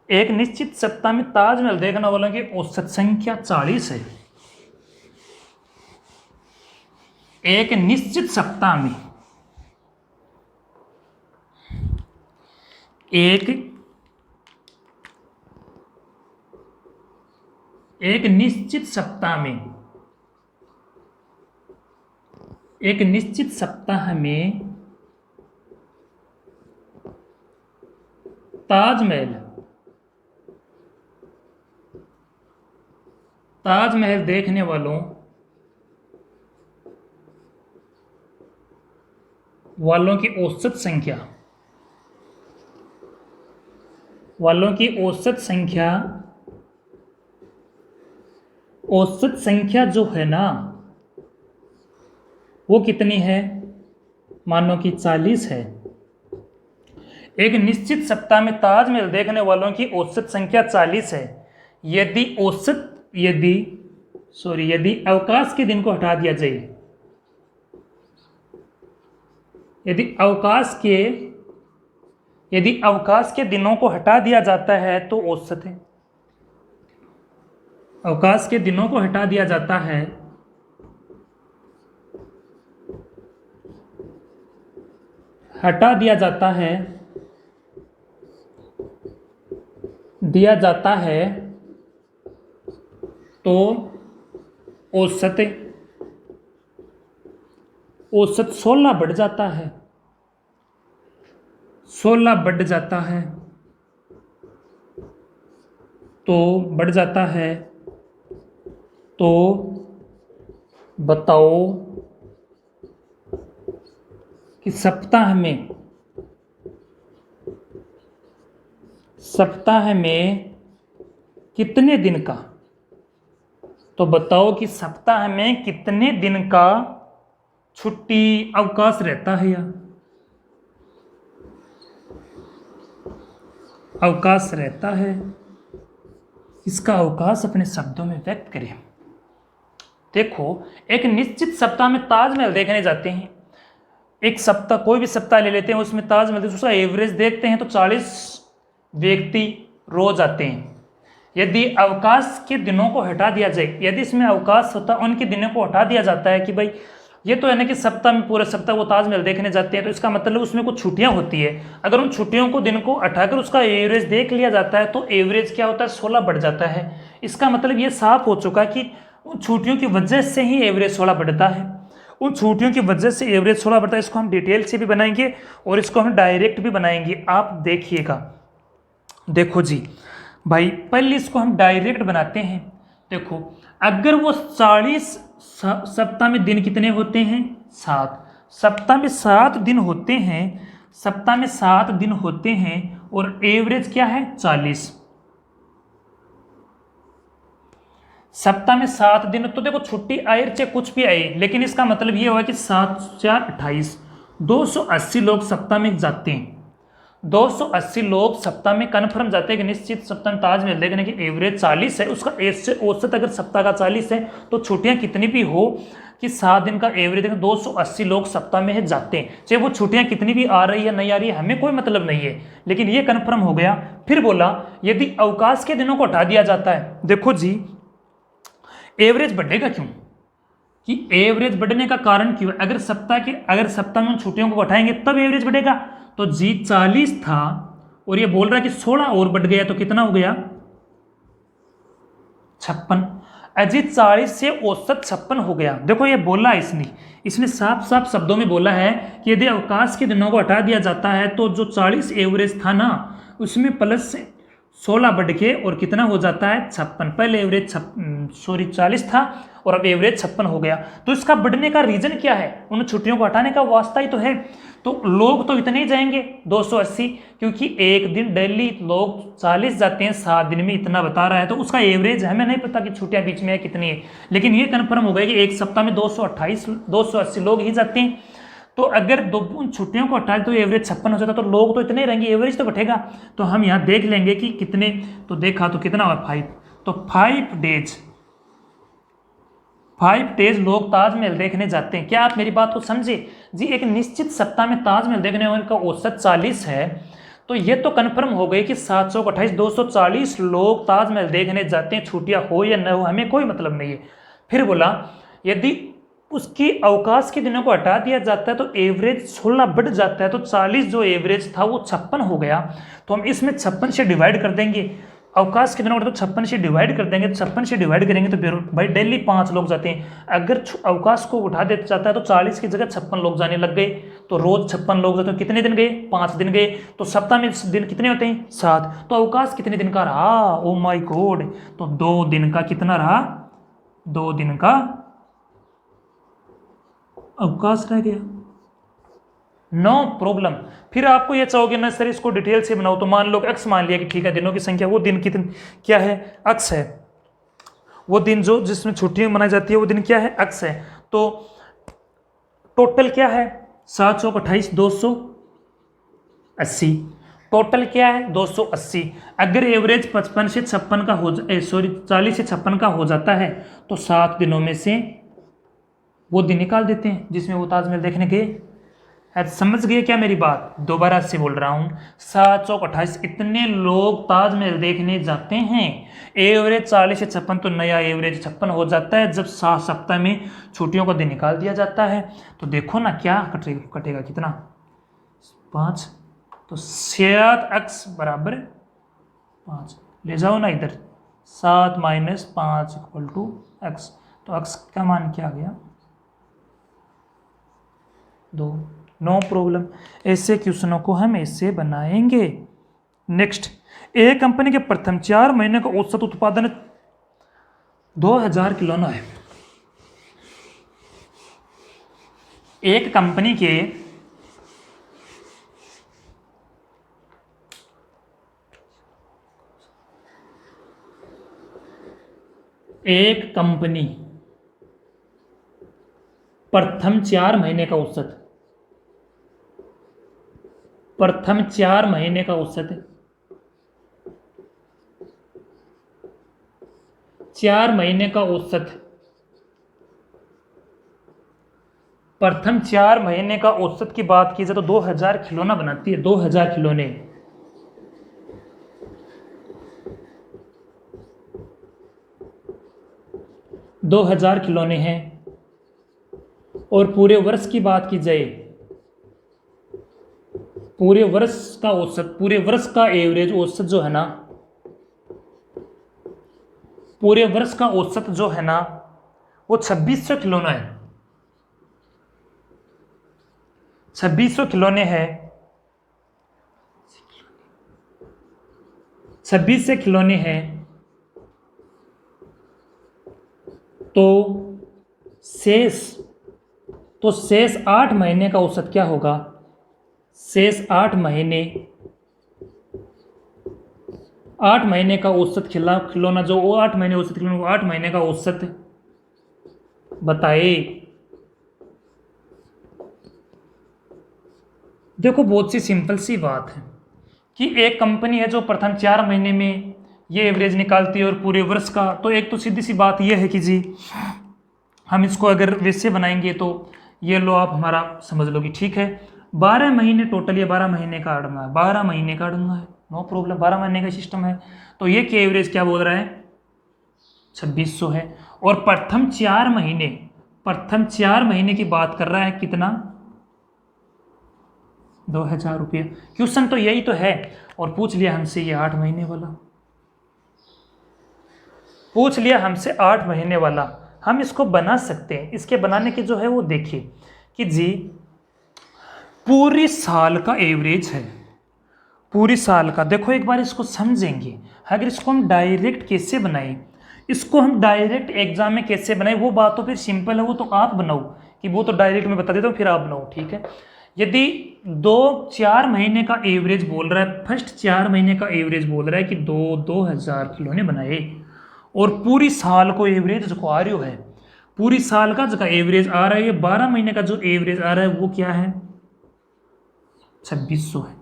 Speaker 1: एक निश्चित सप्ताह में ताजमहल देखने वालों की औसत संख्या 40 है। एक निश्चित सप्ताह में एक निश्चित सप्ताह में ताजमहल देखने वालों की औसत संख्या जो है ना वो कितनी है, मानो कि 40 है। एक निश्चित सप्ताह में ताजमहल देखने वालों की औसत संख्या 40 है। यदि अवकाश के दिन को हटा दिया जाए, यदि अवकाश के दिनों को हटा दिया जाता है तो औसत है। अवकाश के दिनों को हटा दिया जाता है तो औसत 16 बढ़ जाता है। 16 बढ़ जाता है तो बताओ कि सप्ताह में कितने दिन का, तो बताओ कि सप्ताह में कितने दिन का छुट्टी अवकाश रहता है या अवकाश रहता है। इसका अवकाश अपने शब्दों में व्यक्त करें। देखो, एक निश्चित सप्ताह में ताजमहल देखने जाते हैं। एक सप्ताह, कोई भी सप्ताह ले लेते हैं, उसमें ताजमहल उसका एवरेज देखते हैं तो 40 व्यक्ति रोज आते हैं। यदि अवकाश के दिनों को हटा दिया जाए, यदि इसमें अवकाश होता उनके दिनों को हटा दिया जाता है कि भाई ये तो है ना कि सप्ताह में पूरे सप्ताह वो ताजमहल देखने जाते हैं, तो इसका मतलब उसमें कुछ छुट्टियां होती है। अगर उन छुट्टियों को दिन को हटाकर उसका एवरेज देख लिया जाता है तो एवरेज क्या होता है, 16 बढ़ जाता है। इसका मतलब ये साफ हो चुका है कि उन छुट्टियों की वजह से ही एवरेज 16 बढ़ता है। उन छुट्टियों की वजह से एवरेज 16 बढ़ता है। इसको हम डिटेल से भी बनाएंगे और इसको हम डायरेक्ट भी बनाएंगे। आप देखिएगा, देखो जी भाई, पहले इसको हम डायरेक्ट बनाते हैं। देखो, अगर वो 40 सप्ताह में दिन कितने होते हैं, 7। सप्ताह में 7 दिन होते हैं और एवरेज क्या है, 40। सप्ताह में 7 दिन, तो देखो छुट्टी आए चाहे कुछ भी आए, लेकिन इसका मतलब ये हुआ कि 7 4 28, 280 लोग सप्ताह में जाते हैं। 280 लोग सप्ताह में कन्फर्म जाते हैं कि निश्चित सप्ताह में ताजमहल देखने की एवरेज 40 है। उसका औसत अगर सप्ताह का 40 है तो छुट्टियां कितनी भी हो कि 7 दिन का एवरेज 280 लोग सप्ताह में जाते हैं। चाहे वो छुट्टियां कितनी भी आ रही है नहीं आ रही है, हमें कोई मतलब नहीं है, लेकिन ये कन्फर्म हो गया। फिर बोला यदि अवकाश के दिनों को हटा दिया जाता है, देखो जी एवरेज बढ़ेगा क्यों, कि एवरेज बढ़ने का कारण क्यों है। अगर सप्ताह में छुट्टियों को हटाएंगे तब एवरेज बढ़ेगा। तो जी 40 था और ये बोल रहा है कि 16 और बढ़ गया तो कितना हो गया, 56। अजीत 40 से औसत 56 हो गया। देखो ये बोला इसने साफ साफ शब्दों में बोला है कि यदि अवकाश के दिनों को हटा दिया जाता है तो जो 40 एवरेज था ना, उसमें प्लस 16 बढ़ के और कितना हो जाता है, 56। पहले एवरेज 40 था और अब एवरेज 56 हो गया। तो इसका बढ़ने का रीजन क्या है, उन छुट्टियों को हटाने का वास्ता ही तो है। तो लोग तो इतने ही जाएंगे 280, क्योंकि एक दिन डेली लोग 40 जाते हैं, 7 दिन में इतना बता रहा है। तो उसका एवरेज हमें नहीं पता कि छुट्टियां बीच में है कितनी है, लेकिन ये कन्फर्म हो गया कि एक सप्ताह में 280 लोग ही जाते हैं। तो अगर उन छुट्टियों को हटा तो एवरेज 56 हो जाता, तो लोग तो इतने ही रहेंगे, एवरेज तो बढ़ेगा। तो हम यहाँ देख लेंगे कि कितने, तो देखा तो कितना हुआ 5, तो 5 डेज लोग ताजमहल देखने जाते हैं। क्या आप मेरी बात को समझे जी। एक निश्चित सप्ताह में ताजमहल देखने वाले का औसत 40 है, तो ये तो कन्फर्म हो गई कि 700 को 28 240 लोग ताजमहल देखने जाते हैं, छुट्टियां हो या न हो हमें कोई मतलब नहीं है। फिर बोला यदि उसकी अवकाश के दिनों को हटा दिया जाता है तो एवरेज 16 बढ़ जाता है, तो 40 जो एवरेज था वो 56 हो गया। तो हम इसमें 56 से डिवाइड कर देंगे, अवकाश के दिनों को तो 56 से डिवाइड कर देंगे। 56 से डिवाइड करेंगे तो भाई डेली 5 लोग जाते हैं। अगर अवकाश को उठा दिया जाता है तो 40 की जगह 56 लोग जाने लग गए, तो रोज 56 लोग जाते हैं। कितने दिन गए, 5 दिन गए। तो सप्ताह में दिन कितने होते हैं, 7। तो अवकाश कितने दिन का रहा, ओ माय गॉड, तो 2 दिन का कितना रहा, 2 दिन का अवकाश रह गया। No problem. फिर आपको ये चाहोगे ना सर इसको डिटेल से बनाओ, तो मान लो अक्स मान लिया कि ठीक है दिनों की संख्या, वो दिन कितने क्या है, अक्स है। वो दिन जो जिसमें छुट्टियां मनाई जाती है वो दिन क्या है, अक्स है। तो टोटल क्या है, 700 को 28 280, टोटल क्या है 280। अगर एवरेज 55 से 56 का हो 40 से 56 का हो जाता है तो 7 दिनों में से वो दिन निकाल देते हैं जिसमें वो ताजमहल देखने गए। समझ गए क्या मेरी बात? दोबारा से बोल रहा हूँ, 7 चौक 28 इतने लोग ताजमहल देखने जाते हैं। एवरेज 40 से 56, तो नया एवरेज 56 हो जाता है जब 7 सप्ताह में छुट्टियों का दिन निकाल दिया जाता है। तो देखो ना क्या कटेगा कितना, 5, तो 7x बराबर 5 ले जाओ ना इधर, 7 - 5 = x, तो x का मान क्या आ गया 2। नो प्रॉब्लम, ऐसे क्वेश्चनों को हम ऐसे बनाएंगे। नेक्स्ट, एक कंपनी के प्रथम 4 महीने का औसत उत्पादन 2000 किलोना है। एक कंपनी के प्रथम 4 महीने का औसत, प्रथम 4 महीने का औसत, 4 महीने का औसत, प्रथम 4 महीने का औसत की बात की जाए तो 2000 खिलौना बनाती है। 2000 खिलौने, 2000 खिलौने हैं। और पूरे वर्ष की बात की जाए, पूरे वर्ष का औसत, पूरे वर्ष का एवरेज औसत जो है ना, पूरे वर्ष का औसत जो है ना वो 2600 खिलौना है। 2600 खिलौने हैं। 26 से खिलौने हैं तो शेष 8 महीने का औसत क्या होगा? शेष 8 महीने का औसत खिलौना जो वो 8 महीने औसत खिलौना, 8 महीने का औसत बताए। देखो बहुत सी सिंपल सी बात है कि एक कंपनी है जो प्रथम 4 महीने में ये एवरेज निकालती है और पूरे वर्ष का, तो एक तो सीधी सी बात ये है कि जी हम इसको अगर वैसे बनाएंगे तो ये लो आप हमारा समझ लो कि ठीक है 12 महीने टोटल, ये 12 महीने का अड़ंगा है, 12 महीने का अड़ंगा है, नो प्रॉब्लम, 12 महीने का सिस्टम है। तो ये के एवरेज क्या बोल रहा है 2600 है। और प्रथम 4 महीने की बात कर रहा है कितना 2000 रुपये। क्वेश्चन तो यही तो है। और पूछ लिया हमसे ये 8 महीने वाला, पूछ लिया हमसे 8 महीने वाला। हम इसको बना सकते हैं। इसके बनाने की जो है वो देखिए कि जी पूरी साल का एवरेज है, पूरी साल का। देखो एक बार इसको समझेंगे। अगर इसको हम डायरेक्ट कैसे बनाएं, इसको हम डायरेक्ट एग्जाम में कैसे बनाएं, वो बात तो फिर सिंपल है, वो तो आप बनाओ कि वो तो डायरेक्ट मैं बता देता हूँ, फिर आप बनाओ, ठीक है। यदि 4 महीने का एवरेज बोल रहा है, फर्स्ट 4 महीने का एवरेज बोल रहा है कि 2000 खिलौने बनाए, और पूरी साल को एवरेज जो आ रही है, पूरी साल का जो एवरेज आ रहा है, ये 12 महीने का जो एवरेज आ रहा है वो क्या है 2600 है।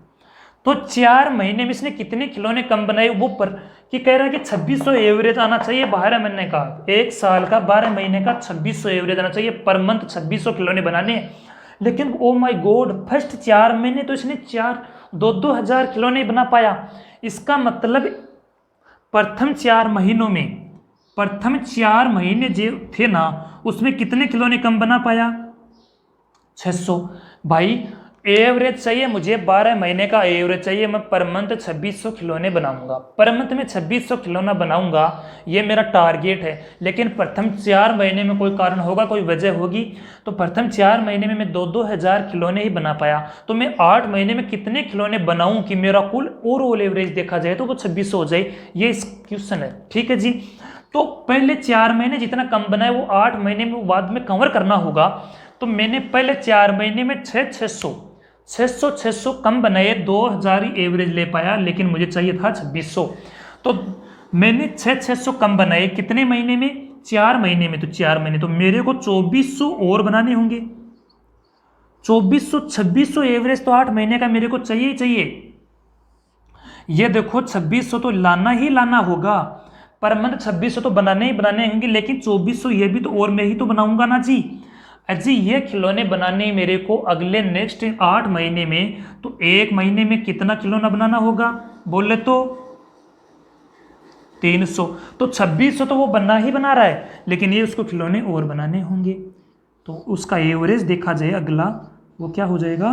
Speaker 1: तो 4 महीने में इसने कितने खिलौने कम बनाए वो पर कि कह रहा है कि 2600 एवरेज आना चाहिए 12 महीने का, एक साल का 12 महीने का 2600 एवरेज आना चाहिए, पर मंथ 2600 खिलौने बनाने। लेकिन ओ माय गॉड, फर्स्ट 4 महीने तो इसने 2-2000 खिलौने बना पाया। इसका मतलब प्रथम 4 महीनों में, प्रथम 4 महीने जो थे ना उसमें कितने खिलौने कम बना पाया 600। भाई एवरेज चाहिए मुझे, 12 महीने का एवरेज चाहिए, मैं पर मंथ 2600 खिलौने बनाऊंगा, पर मंथ में 2600 खिलौना बनाऊंगा, ये मेरा टारगेट है। लेकिन प्रथम 4 महीने में कोई कारण होगा, कोई वजह होगी, तो प्रथम 4 महीने में मैं 2-2000 खिलौने ही बना पाया। तो मैं 8 महीने में कितने खिलौने बनाऊं कि मेरा कुल ओवरऑल एवरेज देखा जाए तो वो 2600 हो जाए। ये इस क्वेश्चन है, ठीक है जी। तो पहले 4 महीने जितना कम बनाए वो 8 महीने में बाद में कवर करना होगा। तो मैंने पहले 4 महीने में 600 कम बनाए, 2000 ही एवरेज ले पाया, लेकिन मुझे चाहिए था 2600। तो मैंने 600 कम बनाए कितने महीने में 4 महीने में, तो 4 महीने तो मेरे को 2400 और बनाने होंगे। 2400 2600 एवरेज तो 8 महीने का मेरे को चाहिए ही चाहिए। ये देखो 2600 तो लाना ही लाना होगा, पर मंथ 2600 तो बनाने ही बनाने होंगे, लेकिन 2400 ये भी तो और मैं ही तो बनाऊंगा ना जी। अजी ये खिलौने बनाने मेरे को अगले नेक्स्ट 8 महीने में, तो 1 महीने में कितना खिलौना बनाना होगा बोले तो 300, तो 2600 तो वो बना ही बना रहा है, लेकिन ये उसको खिलौने और बनाने होंगे, तो उसका एवरेज देखा जाए अगला वो क्या हो जाएगा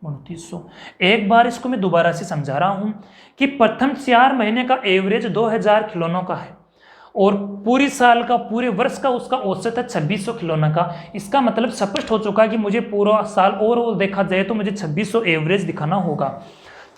Speaker 1: 2900। एक बार इसको मैं दोबारा से समझा रहा हूं कि प्रथम 4 महीने का एवरेज 2000 खिलौनों का है और पूरी साल का, पूरे वर्ष का उसका औसत है 2600 खिलौना का। इसका मतलब स्पष्ट हो चुका है कि मुझे पूरा साल ओवरऑल देखा जाए तो मुझे 2600 एवरेज दिखाना होगा।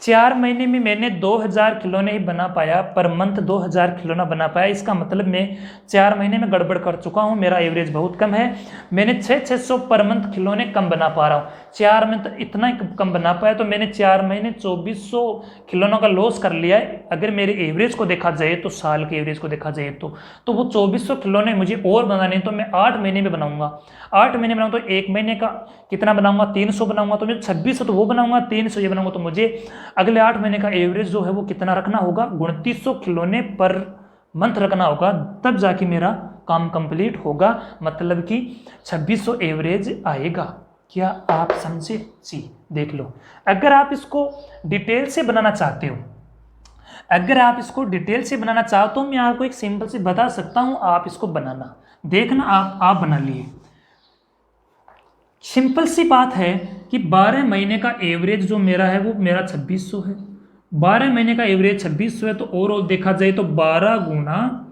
Speaker 1: 4 महीने में मैंने 2000 खिलौने ही बना पाया, पर मंथ 2000 खिलौना बना पाया। इसका मतलब मैं 4 महीने में गड़बड़ कर चुका हूँ, मेरा एवरेज बहुत कम है। मैंने 600 पर मंथ खिलौने कम बना पा रहा हूँ, 4 मंथ इतना ही कम बना पाया, तो मैंने 4 महीने 2400 खिलौनों का लॉस कर लिया है। अगर मेरे एवरेज को देखा जाए तो, साल के एवरेज को देखा जाए तो वो 2400 खिलौने मुझे और बनाने, तो मैं 8 महीने में बनाऊंगा। 8 महीने बनाऊंगा तो 1 महीने का कितना बनाऊंगा 300 बनाऊंगा, तो मैं 2600 तो वो बनाऊंगा, 300 ये बनाऊंगा, तो मुझे अगले 8 महीने का एवरेज जो है वो कितना रखना होगा 2900 खिलौने पर मंथ रखना होगा, तब जाके मेरा काम कंप्लीट होगा, मतलब कि 2600 एवरेज आएगा। क्या आप समझे जी? देख लो, अगर आप इसको डिटेल से बनाना चाहते हो, अगर आप इसको डिटेल से बनाना चाहो तो मैं आपको एक सिंपल से बता सकता हूं, आप इसको बनाना देखना, आप बना लिए। सिंपल सी बात है कि 12 महीने का एवरेज जो मेरा है वो मेरा 2600 है। 12 महीने का एवरेज 2600 है, तो ओवरऑल देखा जाए तो 12 गुना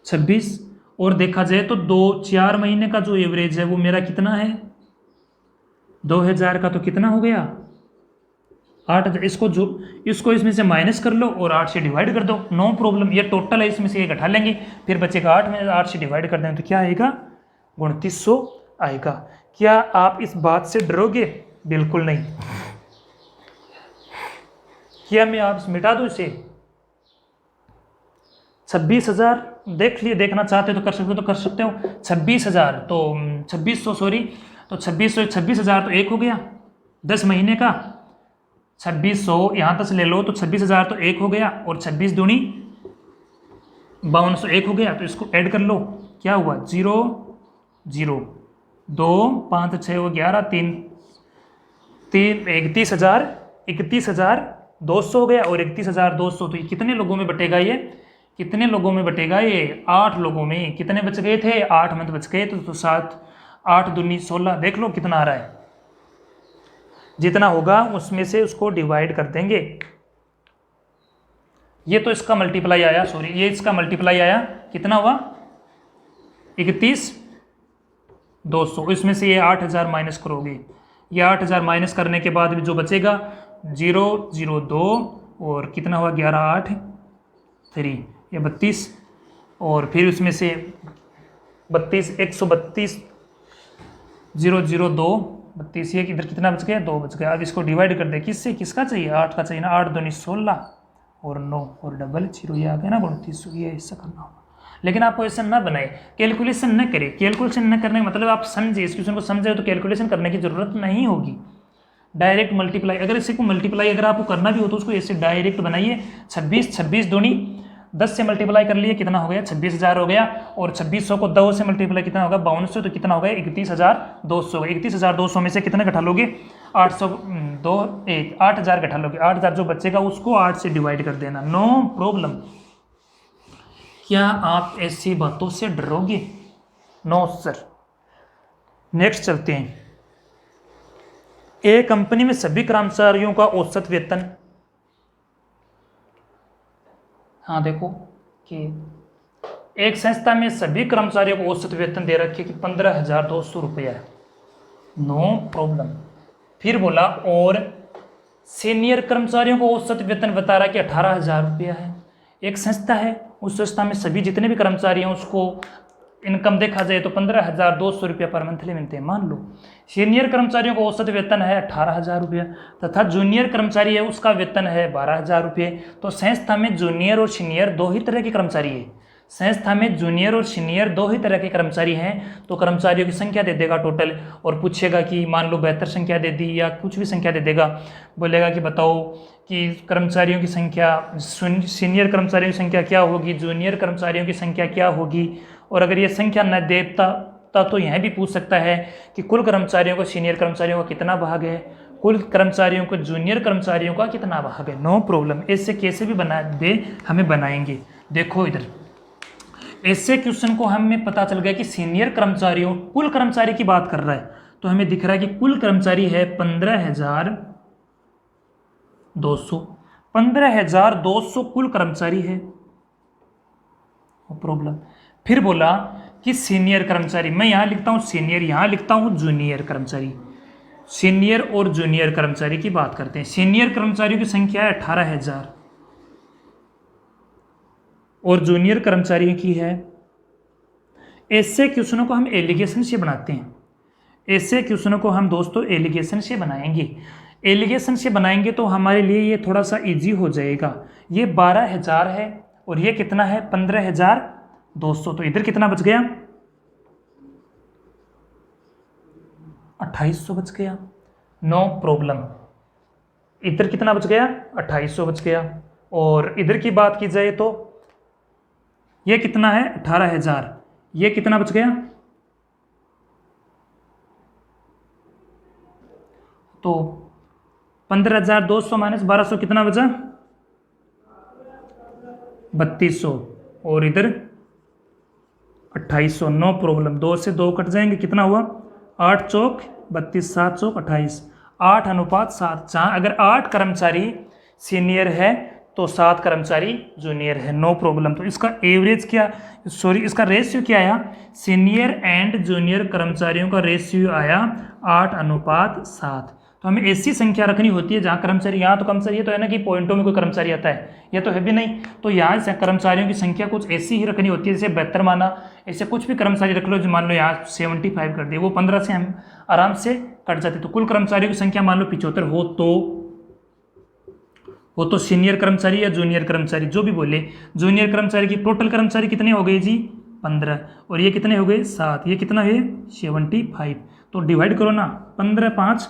Speaker 1: 26, और देखा जाए तो 4 महीने का जो एवरेज है वो मेरा कितना है 2000 का, तो कितना हो गया 8000। इसको इसमें से माइनस कर लो और 8 से डिवाइड कर दो, नो प्रॉब्लम। ये टोटल है, इसमें से ये घटा लेंगे, फिर बचेगा 8 में 8 से डिवाइड कर दें तो क्या आएगा 2900 आएगा। क्या आप इस बात से डरोगे? बिल्कुल नहीं। क्या मैं आप मिटा दूं इसे? 26,000 देख लिए, देखना चाहते हो तो कर सकते हो, 26,000 तो 2600 सॉरी, तो 26,000 तो 1 हो गया 10 महीने का, 2600 यहाँ तक ले लो तो 26,000 तो 1 हो गया, और 26 दूनी 5200 1 हो गया, तो इसको ऐड कर लो, क्या हुआ 0 0 2 5 6 11 3 31,200 हो गया, और 31,200 तो ये कितने लोगों में बटेगा, ये कितने लोगों में बटेगा, ये 8 लोगों में। कितने बच गए थे 8 मंथ बच गए, तो 7 8 दूनी 16, देख लो कितना आ रहा है। जितना होगा उसमें से उसको डिवाइड कर देंगे। ये तो इसका मल्टीप्लाई आया, सॉरी ये इसका मल्टीप्लाई आया, कितना हुआ 31,200। इसमें से ये 8000 माइनस करोगे, ये 8000 माइनस करने के बाद जो बचेगा 0 0 2, और कितना हुआ 11 8 3, ये 32, और फिर उसमें से 32 132 0 0 2 32, ये इधर कितना बच गया 2 बच गया। अब इसको डिवाइड कर दे, किससे, किसका चाहिए 8 का चाहिए ना, 8 दूनी 16 और 9 और डबल 0, ये आ गया ना 2900। ये ऐसा करना होगा, लेकिन आप क्वेश्चन ना बनाए, कैलकुलेशन न करें। कैलकुलेशन न करने का मतलब आप समझे, इस क्वेश्चन को समझे तो कैलकुलेशन करने की जरूरत नहीं होगी, डायरेक्ट मल्टीप्लाई। अगर इसी को मल्टीप्लाई अगर आपको करना भी हो तो उसको ऐसे डायरेक्ट बनाइए, 26 दूनी 10 से मल्टीप्लाई कर लिए, कितना हो गया 26,000 हो गया, और 2600 को 2 से मल्टीप्लाई कितना होगा 5200, तो कितना हो गया 31,200। 31,200 में से कितने घटा लोगे 8,000 घटा लोगे, 8,000 जो बचेगा उसको 8 से डिवाइड कर देना, नो प्रॉब्लम। क्या आप ऐसी बातों से डरोगे? No sir. नेक्स्ट चलते हैं। एक कंपनी में सभी कर्मचारियों का औसत वेतन, हाँ देखो कि एक संस्था में सभी कर्मचारियों को औसत वेतन दे रखे कि 15,200 रुपया है, नो प्रॉब्लम। फिर बोला और सीनियर कर्मचारियों को औसत वेतन बता रहा कि 18,000 रुपया है। एक संस्था है, उस संस्था में सभी जितने भी कर्मचारी हैं उसको इनकम देखा जाए तो 15,200 रुपया पर मंथली मिलते हैं। मान लो सीनियर कर्मचारियों को औसत वेतन है 18,000 रुपया, तथा जूनियर कर्मचारी है उसका वेतन है 12,000 रुपये। तो संस्था में जूनियर और सीनियर दो ही तरह के कर्मचारी है, संस्था में जूनियर और सीनियर दो ही तरह के कर्मचारी हैं। तो कर्मचारियों की संख्या दे देगा टोटल, और पूछेगा कि मान लो 72 संख्या दे दी या कुछ भी संख्या दे देगा, बोलेगा कि बताओ कि कर्मचारियों की संख्या, सीनियर कर्मचारियों की संख्या क्या होगी, जूनियर कर्मचारियों की संख्या क्या होगी, और अगर ये संख्या न देता तो यह भी पूछ सकता है कि कुल कर्मचारियों को सीनियर कर्मचारियों का कितना भाग है, कुल कर्मचारियों को जूनियर कर्मचारियों का कितना भाग है। नो प्रॉब्लम, इससे कैसे भी बना दे हमें बनाएंगे। देखो इधर ऐसे क्वेश्चन को हमें पता चल गया कि सीनियर कर्मचारियों कुल कर्मचारी की बात कर रहा है, तो हमें दिख रहा है कि कुल कर्मचारी है 15,200। 15,200 कुल कर्मचारी है, प्रॉब्लम। फिर बोला कि सीनियर कर्मचारी, मैं यहां लिखता हूं सीनियर, यहां लिखता हूं जूनियर कर्मचारी। सीनियर और जूनियर कर्मचारी की बात करते हैं। सीनियर कर्मचारियों की संख्या है 18,000 और जूनियर कर्मचारियों की है। ऐसे क्वेश्चनों को हम एलिगेशन से बनाते हैं। ऐसे क्वेश्चनों को हम दोस्तों एलिगेशन से बनाएंगे। एलिगेशन से बनाएंगे तो हमारे लिए ये थोड़ा सा इजी हो जाएगा। ये 12,000 है और ये कितना है 15,200, तो इधर कितना बच गया 2800 बच गया। नो प्रॉब्लम, इधर कितना बच गया 2800 बच गया। और इधर की बात की जाए तो ये कितना है 18,000, ये कितना बच गया, तो 15,200 माइनस 1200 कितना बचा 3200 और इधर 2800। नो प्रॉब्लम, 2 से 2 कट जाएंगे, कितना हुआ 8 चौक 32, 7 चौक 28, 8:7। जहाँ अगर 8 कर्मचारी सीनियर है तो 7 कर्मचारी जूनियर है। नो प्रॉब्लम, तो इसका एवरेज क्या, सॉरी इसका रेशियो क्या आया, सीनियर एंड जूनियर कर्मचारियों का रेशियो आया 8:7। तो हमें ऐसी संख्या रखनी होती है जहाँ कर्मचारी, यहाँ तो कर्मचारी तो है ना कि पॉइंटों में कोई कर्मचारी आता है, ये तो है भी नहीं, तो यहाँ से कर्मचारियों की संख्या कुछ ऐसी ही रखनी होती है, जैसे 72 माना, ऐसे कुछ भी कर्मचारी रख लो, जो मान लो यहाँ 75 कर दिए, वो 15 से हम आराम से कट जाते। तो कुल कर्मचारियों की संख्या मान लो 75 हो तो सीनियर कर्मचारी या जूनियर कर्मचारी जो भी बोले, जूनियर कर्मचारी की टोटल कर्मचारी कितने हो गए जी 15, और ये कितने हो गए 7, ये कितना है 75। तो डिवाइड करो ना, 15 5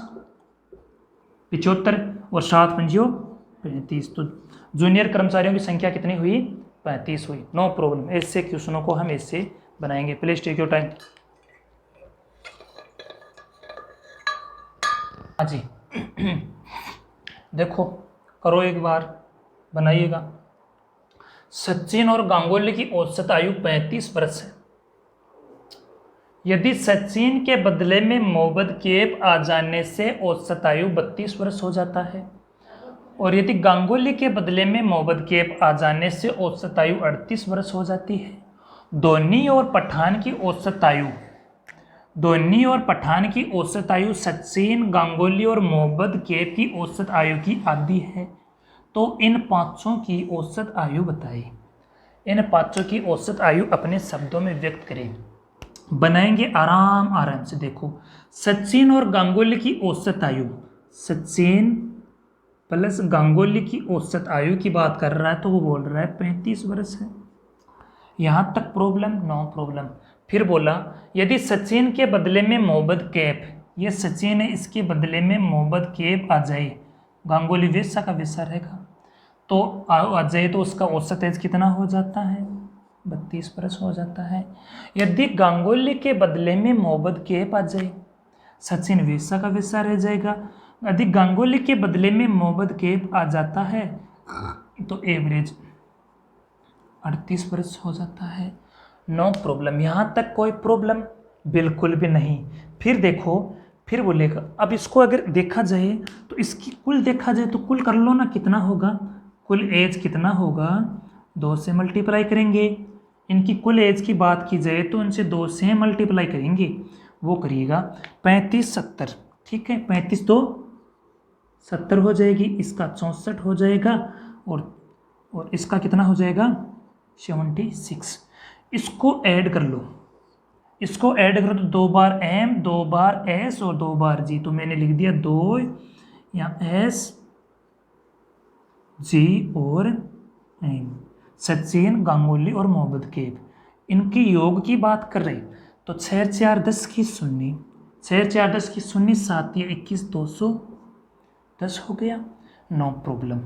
Speaker 1: 75 और 7 5 35, तो जूनियर कर्मचारियों की संख्या कितनी हुई 35 हुई। नो प्रॉब्लम, ऐसे क्वेश्चनों को हम ऐसे बनाएंगे। Please take your time. हाँ जी देखो करो एक बार, बनाइएगा। सचिन और गांगुली की औसत आयु 35 वर्ष है। यदि सचिन के बदले में मोहम्मद कैफ आ जाने से औसत आयु 32 वर्ष हो जाता है, और यदि गांगुली के बदले में मोहम्मद कैफ आ जाने से औसत आयु 38 वर्ष हो जाती है। धोनी और पठान की औसत आयु, धोनी और पठान की औसत आयु सचिन, गांगुली और मोहम्मद कैफ की औसत आयु की आधी है। तो इन पांचों की औसत आयु बताइए। इन पांचों की औसत आयु अपने शब्दों में व्यक्त करें। बनाएंगे आराम से। देखो सचिन और गांगुली की औसत आयु, सचिन प्लस गांगुली की औसत आयु की बात कर रहा है, तो वो बोल रहा है 35 वर्ष है। यहाँ तक प्रॉब्लम, नो प्रॉब्लम। फिर बोला यदि सचिन के बदले में मोहम्मद कैफ, ये सचिन है, इसके बदले में मोहम्मद कैफ आ जाए, गांगुली वैसा का वैसा रहेगा, तो आ जाए तो उसका औसत एज कितना हो जाता है 32 वर्ष हो जाता है। यदि गांगुली के बदले में मोहम्मद कैफ आ जाए, सचिन वैसा का वैसा रह जाएगा। यदि गांगुली के बदले में मोहम्मद कैफ आ जाता है तो एवरेज 38 वर्ष हो जाता है। नो प्रॉब्लम, यहाँ तक कोई प्रॉब्लम बिल्कुल भी नहीं। फिर देखो, फिर बोलेगा अब इसको अगर देखा जाए तो इसकी कुल देखा जाए तो कुल कर लो ना, कितना होगा कुल एज कितना होगा, 2 से मल्टीप्लाई करेंगे। इनकी कुल एज की बात की जाए तो इनसे 2 से मल्टीप्लाई करेंगे, वो करिएगा 35 70, ठीक है 35 तो 70 हो जाएगी, इसका 64 हो जाएगा और इसका कितना हो जाएगा 76। इसको ऐड कर लो, इसको ऐड करो तो 2 बार M 2 बार S और 2 बार G, तो मैंने लिख दिया 2 या S G और M। सचिन, गांगुली और मोहम्मद कैफ, इनकी योग की बात कर रहे, तो 6 4 10 की शून्य, 6 4 10 की शून्य, 7 या 21 210 हो गया। No problem.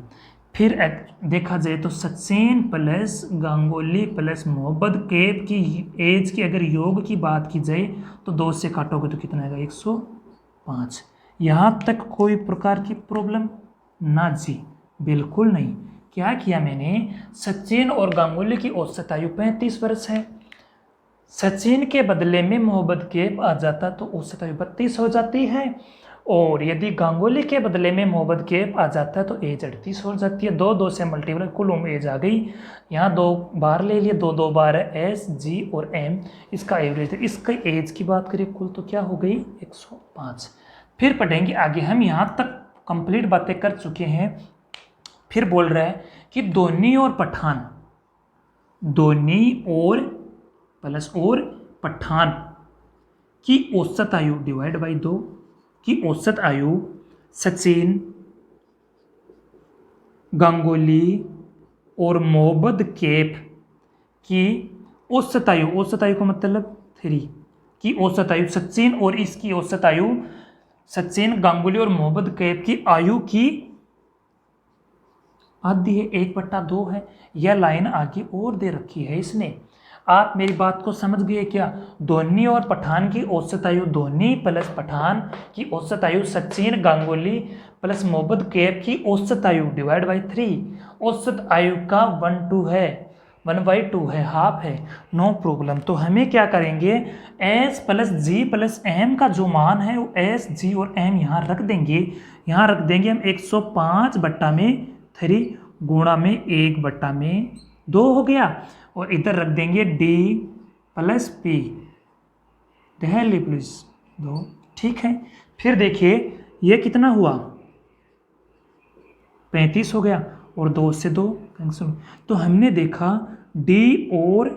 Speaker 1: देखा जाए तो सचिन प्लस गांगुली प्लस मोहम्मद कैफ की एज की अगर योग की बात की जाए तो 2 से काटोगे तो कितना आएगा 105। यहाँ तक कोई प्रकार की प्रॉब्लम ना जी, बिल्कुल नहीं। क्या किया मैंने, सचिन और गांगुली की औसत आयु 35 वर्ष है, सचिन के बदले में मोहम्मद कैफ आ जाता तो औसत आयु 32 हो जाती है, और यदि गांगुली के बदले में मोहम्मद कैफ आ जाता है तो एज 38 हो जाती है। 2 से मल्टीपल कुल एज आ गई। यहाँ 2 बार ले लिए, 2 बार है एस जी और एम, इसका एवरेज है। इसका एज की बात करें कुल तो क्या हो गई 105। फिर पढ़ेंगे आगे। हम यहाँ तक कंप्लीट बातें कर चुके हैं। फिर बोल रहा है कि धोनी और पठान, धोनी और प्लस और पठान की औसत आयु डिवाइड बाई 2 की औसत आयु सचिन, गांगुली और मोहम्मद कैफ की औसत आयु को मतलब 3 की औसत आयु, सचिन और इसकी औसत आयु, सचिन गांगुली और मोहम्मद कैफ की आयु की आधी है, 1/2 है। यह लाइन आगे और दे रखी है इसने। आप मेरी बात को समझ गए क्या? धोनी और पठान की औसत आयु, धोनी प्लस पठान की औसत आयु, सचिन गांगुली प्लस मोहम्मद कैफ की औसत आयु डिवाइड बाई 3। औसत आयु का 1/2 है, 1/2 है, हाफ है, नो प्रॉब्लम। तो हमें क्या करेंगे, एस प्लस जी प्लस एम का जो मान है वो एस जी और एम यहाँ रख देंगे। यहाँ रख देंगे हम 105/3 गुणा में 1/2 हो गया, और इधर रख देंगे D plus P, Delhi plus 2, ठीक है। फिर देखिए ये कितना हुआ, 35 हो गया, और 2 से 2 कैंसिल। तो हमने देखा डी और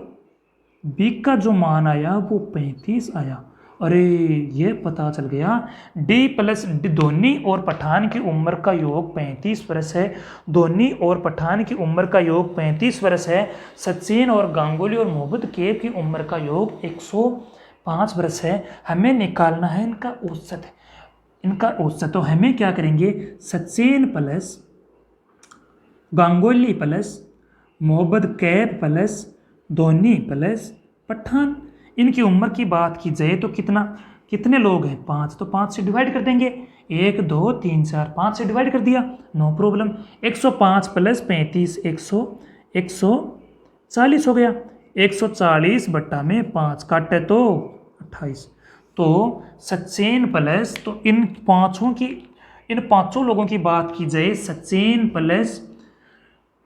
Speaker 1: बी का जो मान आया वो 35 आया। अरे ये पता चल गया, डी प्लस धोनी और पठान की उम्र का योग 35 वर्ष है, धोनी और पठान की उम्र का योग 35 वर्ष है, सचिन और गांगुली और मोहम्मद कैफ की उम्र का योग 105 वर्ष है। हमें निकालना है इनका औसत, इनका औसत। तो हमें क्या करेंगे, Sachin plus Ganguly plus Mohammad Kaif plus Dhoni plus Pathan, इनकी उम्र की बात की जाए तो कितने लोग हैं, 5, तो 5 से डिवाइड कर देंगे, 1 2 3 4, 5 से डिवाइड कर दिया, नो प्रॉब्लम। 105 प्लस 35 140 हो गया, 140/5 काटे तो 28। तो सचिन प्लस, तो इन पांचों लोगों की बात की जाए, Sachin plus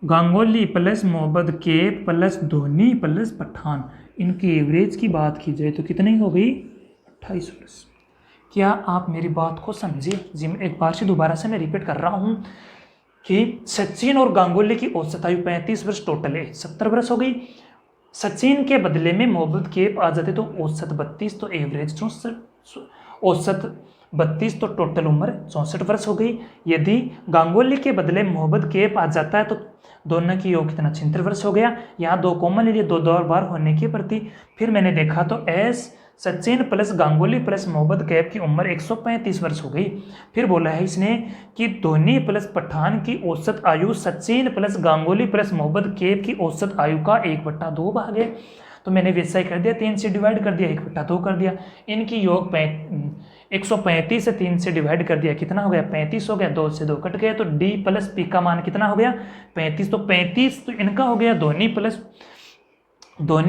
Speaker 1: Ganguly plus Mohammad Kaif plus Dhoni plus Pathan, इनकी एवरेज की बात की जाए तो कितनी हो गई 28 वर्ष। क्या आप मेरी बात को समझे जी? मैं एक बार से दोबारा से मैं रिपीट कर रहा हूँ कि सचिन और गांगुली की औसत आयु 35 वर्ष, टोटल है 70 वर्ष हो गई। सचिन के बदले में मोहम्मद कैफ आ जाते तो औसत 32, तो एवरेज 64, औसत 32 तो टोटल उम्र 64 वर्ष हो गई। यदि गांगुली के बदले मोहम्मद कैफ आ जाता है तो दोनों की योग कितना 76 वर्ष हो गया। यहाँ 2 कॉमन ले लिए, 2 बार होने के प्रति। फिर मैंने देखा तो s Sachin plus Ganguly plus Mohammad Kaif की उम्र 135 वर्ष हो गई। फिर बोला है इसने कि धोनी प्लस पठान की औसत आयु सचिन प्लस गांगुली प्लस मोहम्मद कैफ की औसत आयु का 1/2 भाग है। तो मैंने वैसा ही कर दिया, 3 से डिवाइड कर दिया, 1/2 कर दिया। इनकी योग 135 से 3 से डिवाइड कर दिया, कितना हो गया 35 हो गया, 2 से 2 कट गया, तो डी प्लस पी का मान कितना हो गया 35। तो 35 तो इनका हो गया, धोनी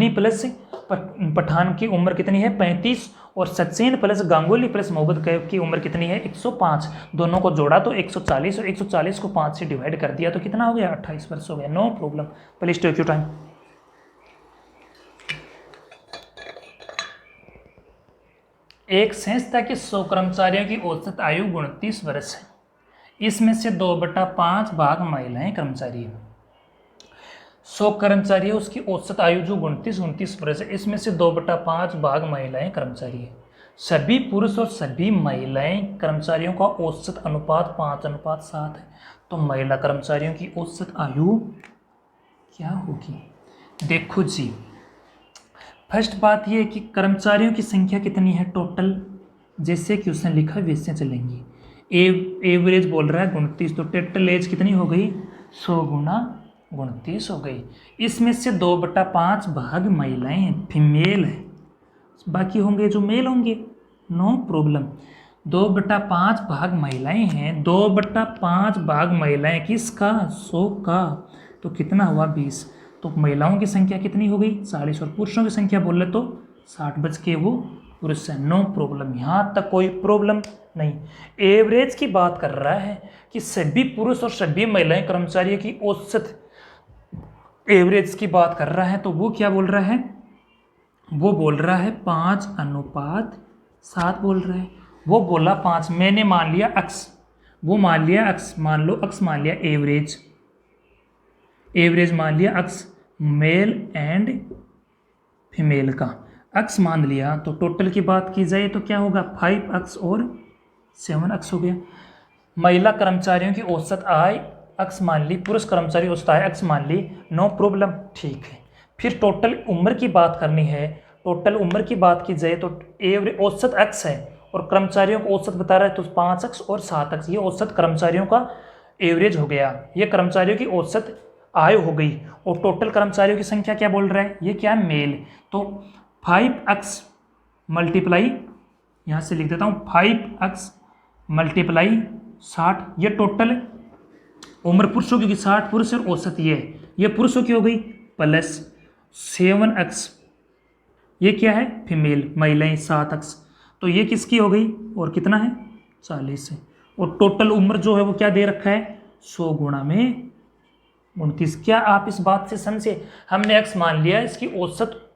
Speaker 1: प्लस पठान की उम्र कितनी है 35, और सचिन प्लस गांगुली प्लस मोहम्मद कैफ की उम्र कितनी है 105। दोनों को जोड़ा तो 140, और 140 को 5 से डिवाइड कर दिया तो कितना हो गया 28 वर्ष हो गया, no problem. Please take your time. एक संस्था के 100 कर्मचारियों की औसत आयु 29 वर्ष है। इसमें से 2/5 भाग महिलाएं कर्मचारी हैं। 100 कर्मचारी है, उसकी औसत आयु जो 29 वर्ष है, इसमें से 2/5 भाग महिलाएं कर्मचारी है। सभी पुरुष और सभी महिलाएं कर्मचारियों का औसत अनुपात 5:7 है। तो महिला कर्मचारियों की औसत आयु क्या होगी? देखो जी, फर्स्ट बात यह है कि कर्मचारियों की संख्या कितनी है टोटल, जैसे कि उसने लिखा वैसे चलेंगी। एवरेज बोल रहा है 29, तो टोटल एज कितनी हो गई 100 गुणा 29 हो गई। इसमें से 2/5 भाग महिलाएं हैं, फीमेल है, बाकी होंगे जो मेल होंगे, नो प्रॉब्लम। 2/5 भाग महिलाएं हैं, 2/5 भाग महिलाएं किसका, 100 का, तो कितना हुआ 20। तो महिलाओं की संख्या कितनी हो गई 40 और पुरुषों की संख्या बोले तो 60 बच के वो पुरुष है, नो प्रॉब्लम, यहाँ तक कोई प्रॉब्लम नहीं। एवरेज की बात कर रहा है कि सभी पुरुष और सभी महिलाएं कर्मचारियों की औसत एवरेज की बात कर रहा है, तो वो क्या बोल रहा है, वो बोल रहा है 5:7 बोल रहा है। वो बोला 5, मैंने मान लिया अक्स, वो मान लिया अक्स, मान लो अक्स मान लिया एवरेज, एवरेज मान लिया अक्स मेल एंड फीमेल का अक्स मान लिया। तो टोटल की बात की जाए तो क्या होगा 5 अक्स और 7 अक्स हो गया। महिला कर्मचारियों की औसत आय अक्स मान ली, पुरुष कर्मचारी औसत आय अक्स मान ली, नो प्रॉब्लम, ठीक है। फिर टोटल उम्र की बात करनी है, टोटल उम्र की बात की जाए तो एवरेज औसत अक्स है और कर्मचारियों को औसत बता रहा है, तो 5 अक्स और 7 अक्स, ये औसत कर्मचारियों का एवरेज हो गया, ये कर्मचारियों की औसत आय हो गई। और टोटल कर्मचारियों की संख्या क्या बोल रहा है, ये क्या है मेल, तो 5 अक्स मल्टीप्लाई, यहाँ से लिख देता हूँ 5 अक्स मल्टीप्लाई 60, ये टोटल उम्र पुरुषों की 60 पुरुष और औसत ये पुरुषों की हो गई, प्लस 7 अक्स, ये क्या है फीमेल महिलाएं 7 अक्स, तो ये किसकी हो गई और कितना है 40 है। और टोटल उम्र जो है वो क्या दे रखा है 100 गुणा में 29। क्या आप इस बात से समझे, हमने अक्स मान लिया, इसकी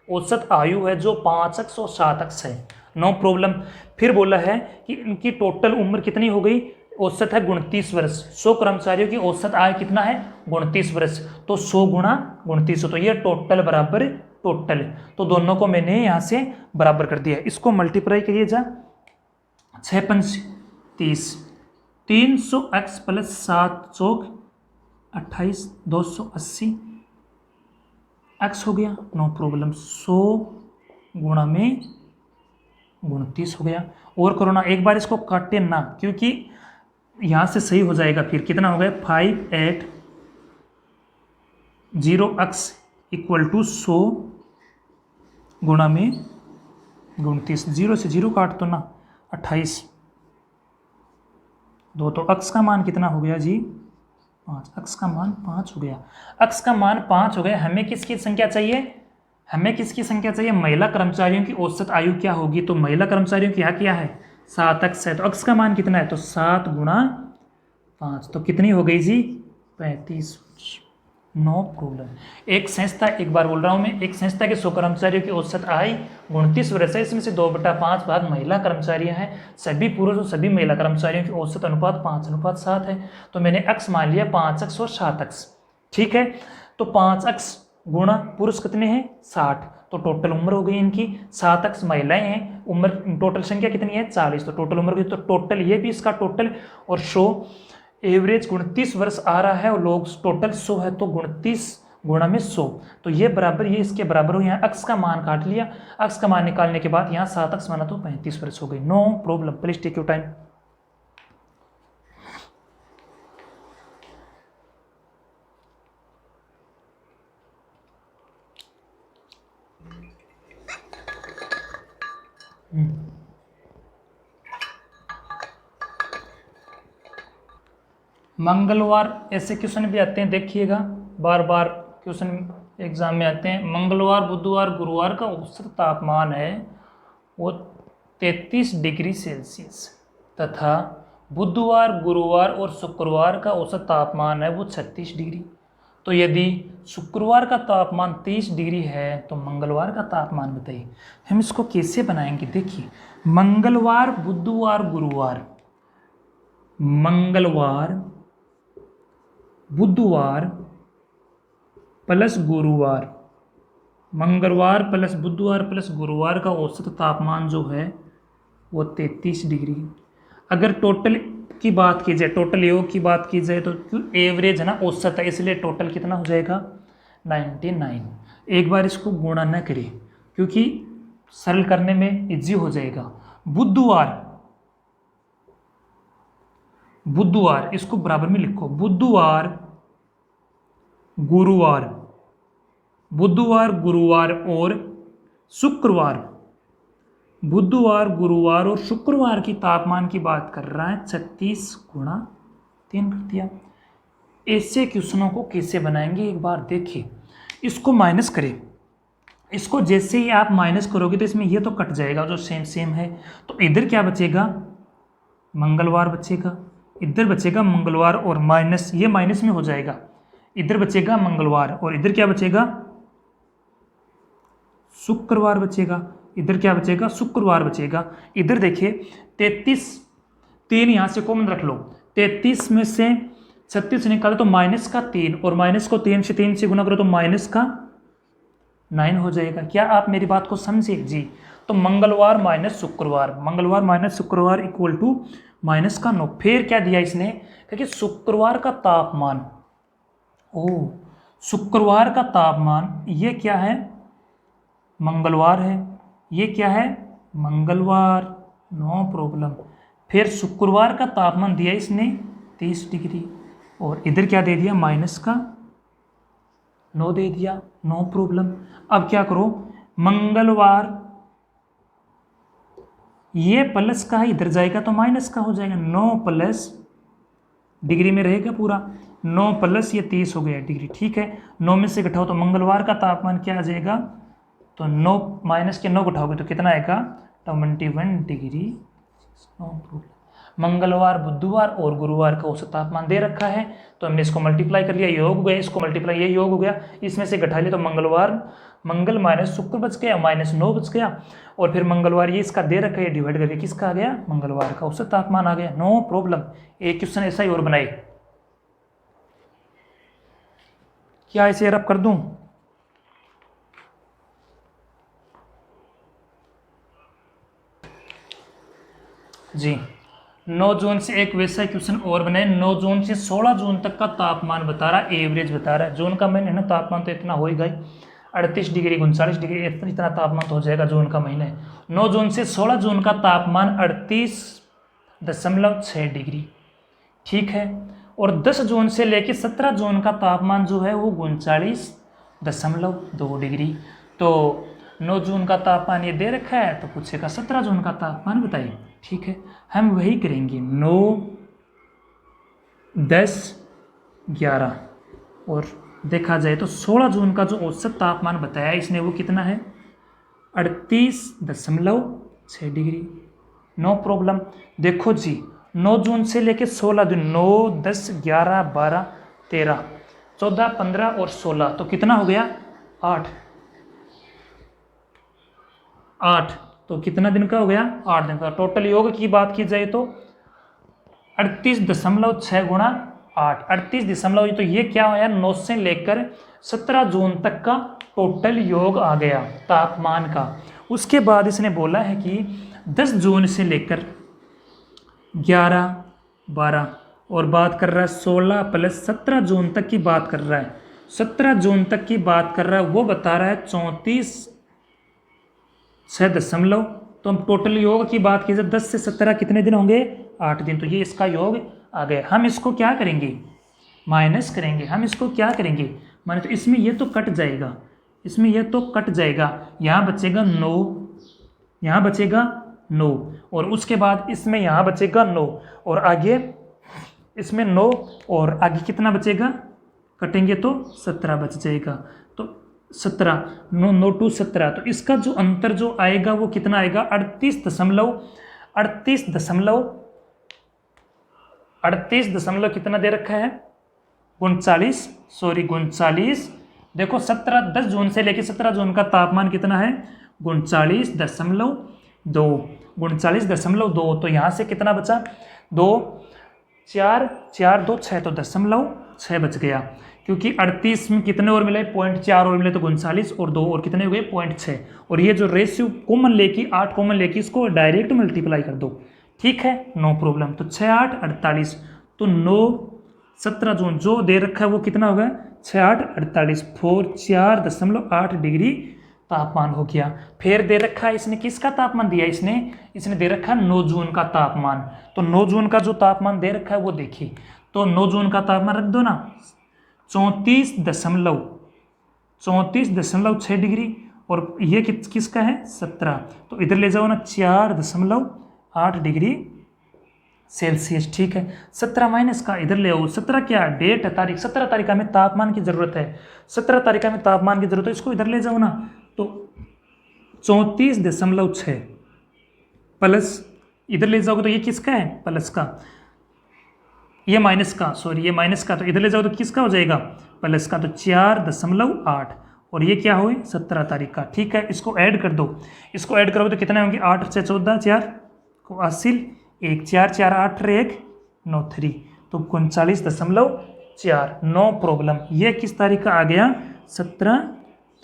Speaker 1: औसत आयु है जो 5 अक्स और 7 अक्स है, नो प्रॉब्लम। फिर बोला है कि इनकी टोटल उम्र कितनी हो गई, औसत है 29 वर्ष, 100 कर्मचारियों की औसत आय कितना है 29 वर्ष, तो 100 गुणा 29, तो ये टोटल बराबर टोटल, तो दोनों को मैंने यहाँ से बराबर कर दिया। इसको मल्टीप्लाई करिए जा, 6 पंच 30, 300 एक्स प्लस 7 चौक 28, 280 एक्स हो गया, नो प्रॉब्लम, 100 गुणा में 29 हो गया। और करो ना, एक बार इसको काटे ना, क्योंकि यहाँ से सही हो जाएगा। फिर कितना हो गया 580 एक्स इक्वल टू 100 गुणा में 29, 0 से 0 काट तो ना 28, 2, तो अक्स का मान कितना हो गया जी 5, अक्स का मान 5 हो गया, अक्स का मान 5 हो गया। हमें किसकी संख्या चाहिए, हमें किसकी संख्या चाहिए, महिला कर्मचारियों की औसत आयु क्या होगी, तो महिला कर्मचारियों की यहाँ क्या है 7 अक्स है, तो अक्स का मान कितना है, तो 7 गुणा 5, तो कितनी हो गई जी 35, नो प्रॉब्लम। एक संस्था, एक बार बोल रहा हूँ मैं, एक संस्था के 100 कर्मचारियों की औसत आय 29 वर्ष है, इसमें से 2/5 भाग महिला कर्मचारियां हैं, सभी पुरुष और सभी महिला कर्मचारियों की औसत अनुपात 5:7 है। तो मैंने अक्स मान लिया 5 अक्स और 7 अक्स, ठीक है। तो 5 अक्स गुणा पुरुष कितने हैं 60, तो टोटल उम्र हो गई इनकी, 7 अक्स महिलाएं हैं, उम्र टोटल संख्या कितनी है 40, तो टोटल उम्र की, तो टोटल ये भी इसका टोटल, और 100 एवरेज 29 वर्ष आ रहा है और लोग टोटल 100 है, तो 29 गुणा में 100, तो ये बराबर, ये इसके बराबर हो। यहाँ अक्स का मान काट लिया, अक्स का मान निकालने के बाद यहाँ 7 अक्स माना तो 35 वर्ष हो गई, no problem, please take your time. मंगलवार ऐसे क्वेश्चन भी आते हैं, देखिएगा बार बार क्वेश्चन एग्जाम में आते हैं। मंगलवार बुधवार गुरुवार का औसत तापमान है वो 33 डिग्री सेल्सियस तथा बुधवार गुरुवार और शुक्रवार का औसत तापमान है वो 36 डिग्री। तो यदि शुक्रवार का तापमान 30 डिग्री है तो मंगलवार का तापमान बताइए। हम इसको कैसे बनाएंगे, देखिए मंगलवार बुधवार गुरुवार, मंगलवार बुधवार प्लस गुरुवार, मंगलवार प्लस बुधवार प्लस गुरुवार का औसत तापमान जो है वो 33 डिग्री। अगर टोटल की बात की जाए, टोटल योग की बात की जाए तो एवरेज है ना, औसत है, इसलिए टोटल कितना हो जाएगा 99। एक बार इसको गुणा न करें क्योंकि सरल करने में इजी हो जाएगा। बुधवार, बुधवार इसको बराबर में लिखो, बुधवार गुरुवार, बुधवार, गुरुवार और शुक्रवार, बुधवार, गुरुवार और शुक्रवार की तापमान की बात कर रहा है। 36 गुणा 3 कर दिया। ऐसे क्वेश्चनों को कैसे बनाएंगे एक बार देखिए। इसको माइनस करें, इसको जैसे ही आप माइनस करोगे तो इसमें ये तो कट जाएगा जो सेम सेम है, तो इधर क्या बचेगा, मंगलवार बचेगा, इधर बचेगा मंगलवार और माइनस, ये माइनस में हो जाएगा, इधर बचेगा मंगलवार और इधर क्या बचेगा, शुक्रवार बचेगा, इधर क्या बचेगा, शुक्रवार बचेगा। इधर देखिए 33, 3 यहाँ से कॉमन रख लो, 33 में से 36 निकालो तो माइनस का 3 और माइनस को 3 से गुना करो तो माइनस का 9 हो जाएगा। क्या आप मेरी बात को समझे जी? तो मंगलवार माइनस शुक्रवार, मंगलवार माइनस शुक्रवार इक्वल टू माइनस का 9। फिर क्या दिया इसने, क्योंकि शुक्रवार का तापमान, ओ शुक्रवार का तापमान ये क्या है, मंगलवार है, ये क्या है, मंगलवार, नो प्रॉब्लम। फिर शुक्रवार का तापमान दिया इसने 30 डिग्री और इधर क्या दे दिया, माइनस का 9 दे दिया, नो प्रॉब्लम। अब क्या करो, मंगलवार ये प्लस का है, इधर जाएगा तो माइनस का हो जाएगा, 9 प्लस डिग्री में रहेगा पूरा, 9 प्लस ये 30 हो गया डिग्री, ठीक है। 9 में से घटाओ तो मंगलवार का तापमान क्या आ जाएगा, तो 9 माइनस के 9 घटाओगे तो कितना आएगा, 21 डिग्री, नो प्रॉब्लम। मंगलवार, बुधवार और गुरुवार का औसत तापमान दे रखा है, तो हमने इसको मल्टीप्लाई कर लिया, ये योग हो गया, इसको मल्टीप्लाई, ये योग हो गया, इसमें से घटा लिया तो मंगलवार, मंगल माइनस शुक्र बच गया, माइनस 9 बच गया, और फिर मंगलवार ये इसका दे रखा है, डिवाइड करके किसका आ गया, मंगलवार का औसत तापमान आ गया, नो प्रॉब्लम। एक क्वेश्चन ऐसा ही और बनाए, क्या इसे रब कर दूं, जी। 9 जून से एक वैसा क्वेश्चन और बनाए, 9 जून से 16 जून तक का तापमान बता रहा है, एवरेज बता रहा है। जून का महीना है ना, तापमान तो इतना होएगा ही, 38 डिग्री 39 डिग्री इतना तापमान तो हो जाएगा, जून का महीना है। 9 जून से 16 जून का तापमान 38.6 डिग्री, ठीक है। और 10 जून से लेकर 17 जून का तापमान जो है वो 39.2 डिग्री। तो 9 जून का तापमान ये दे रखा है, तो पूछेगा 17 जून का तापमान बताइए, ठीक है। हम वही करेंगे, 9, 10, 11 और देखा जाए तो 16 जून का जो औसत तापमान बताया इसने वो कितना है, 38.6 डिग्री, नो प्रॉब्लम। देखो जी, 9 जून से लेके 16 दिन, 9, 10, 11, 12, 13, 14, 15 और 16, तो कितना हो गया, 8, तो कितना दिन का हो गया, 8 दिन का। टोटल योग की बात की जाए तो 38.6 गुणा 8, 38 तो ये क्या है, 9 से लेकर 17 जून तक का टोटल योग आ गया तापमान का। उसके बाद इसने बोला है कि 10 जून से लेकर 11, 12 और बात कर रहा है 16 प्लस 17 जून तक की बात कर रहा है, 17 जून तक की बात कर रहा है, वो बता रहा है 34.6। तो हम टोटल योग की बात की जाए 10 से 17 कितने दिन होंगे, 8 दिन, तो ये इसका योग आ गया। हम इसको क्या करेंगे, माइनस करेंगे। हम इसको क्या करेंगे, माने तो इसमें ये तो कट जाएगा, इसमें ये तो कट जाएगा, यहाँ बचेगा 9, यहाँ बचेगा 9 और उसके बाद इसमें यहाँ बचेगा 9 और आगे इसमें 9 और आगे कितना बचेगा, कटेंगे तो 17 बच जाएगा। तो 17, 9 टू 17, तो इसका जो अंतर जो आएगा वो कितना आएगा, 38 कितना दे रखा है, 39। देखो 10 जून से लेकर 17 जून का तापमान कितना है, 39.2, तो यहाँ से कितना बचा, 2, 4, 4, 2, 6, तो 0.6 बच गया, क्योंकि 38 में कितने और मिले, 0.4 और मिले, तो 39 और 2 और कितने हो गए, 0.6। और ये जो रेशियो कॉमन लेके 8 कॉमन लेके इसको डायरेक्ट मल्टीप्लाई कर दो, ठीक है, नो प्रॉब्लम। तो 6, 8, 48, तो 9, 17 जून जो दे रखा है वो कितना होगा, 6, 8, 48, 4.8 डिग्री तापमान हो गया। फिर दे रखा है इसने किसका तापमान दिया, इसने दे रखा है 9 जून का तापमान। तो 9 जून का जो तापमान दे रखा है वो देखिए, तो 9 जून का तापमान रख दो ना, 34.6 डिग्री, और ये किसका है 17, तो इधर ले जाओ ना 4.8 डिग्री सेल्सियस। ठीक है, 17 माइनस का इधर ले आओ, 17 क्या डेट है, तारीख, 17 तारीख हमें तापमान की जरूरत है, 17 तारीख हमें तापमान की जरूरत है, इसको इधर ले जाओ ना, तो 34.6 प्लस इधर ले जाओगे तो ये किसका है प्लस का, ये माइनस का, सॉरी ये माइनस का, तो इधर ले जाओ तो किसका हो जाएगा प्लस का, तो 4.8, और ये क्या हुए 17 तारीख का। ठीक है, इसको ऐड कर दो, इसको ऐड करोगे तो कितने होंगे, 8 से 14, 4 को हासिल 1, 4 4 8 1 9 3, तो 39.4, नो प्रॉब्लम। ये किस तारीख का आ गया 17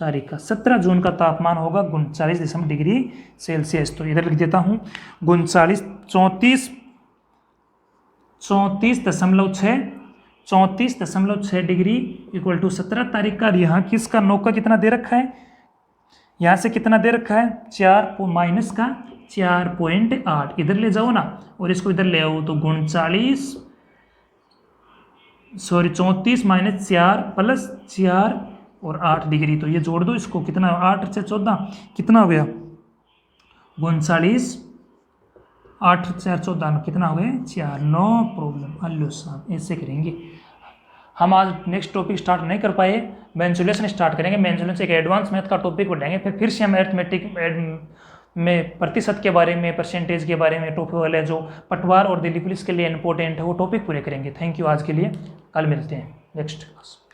Speaker 1: तारीख का, 17 जून का तापमान होगा 39 डिग्री सेल्सियस। तो इधर लिख देता हूँ 34.6 डिग्री इक्वल टू 17 तारीख का। यहाँ किसका नौ का कितना दे रखा है, यहाँ से कितना दे रखा है 4 माइनस का 4.8, इधर ले जाओ ना और इसको इधर ले आओ तो 34 माइनस 4 प्लस 4 और 8 डिग्री, तो ये जोड़ दो इसको, कितना 8 से 14 कितना हो गया 39, 8 4 14 कितना हो गया 4, नो प्रॉब्लम। हेलो साहब, ऐसे करेंगे हम। आज नेक्स्ट टॉपिक स्टार्ट नहीं कर पाए, मेंसुरेशन स्टार्ट करेंगे, मेंसुरेशन एक एडवांस मैथ का टॉपिक पढ़ेंगे, फिर से हम अरिथमेटिक में प्रतिशत के बारे में, परसेंटेज के बारे में टॉपिक वाले जो पटवार और दिल्ली पुलिस के लिए इंपॉर्टेंट है वो टॉपिक पूरे करेंगे। थैंक यू आज के लिए, कल मिलते हैं नेक्स्ट क्लास।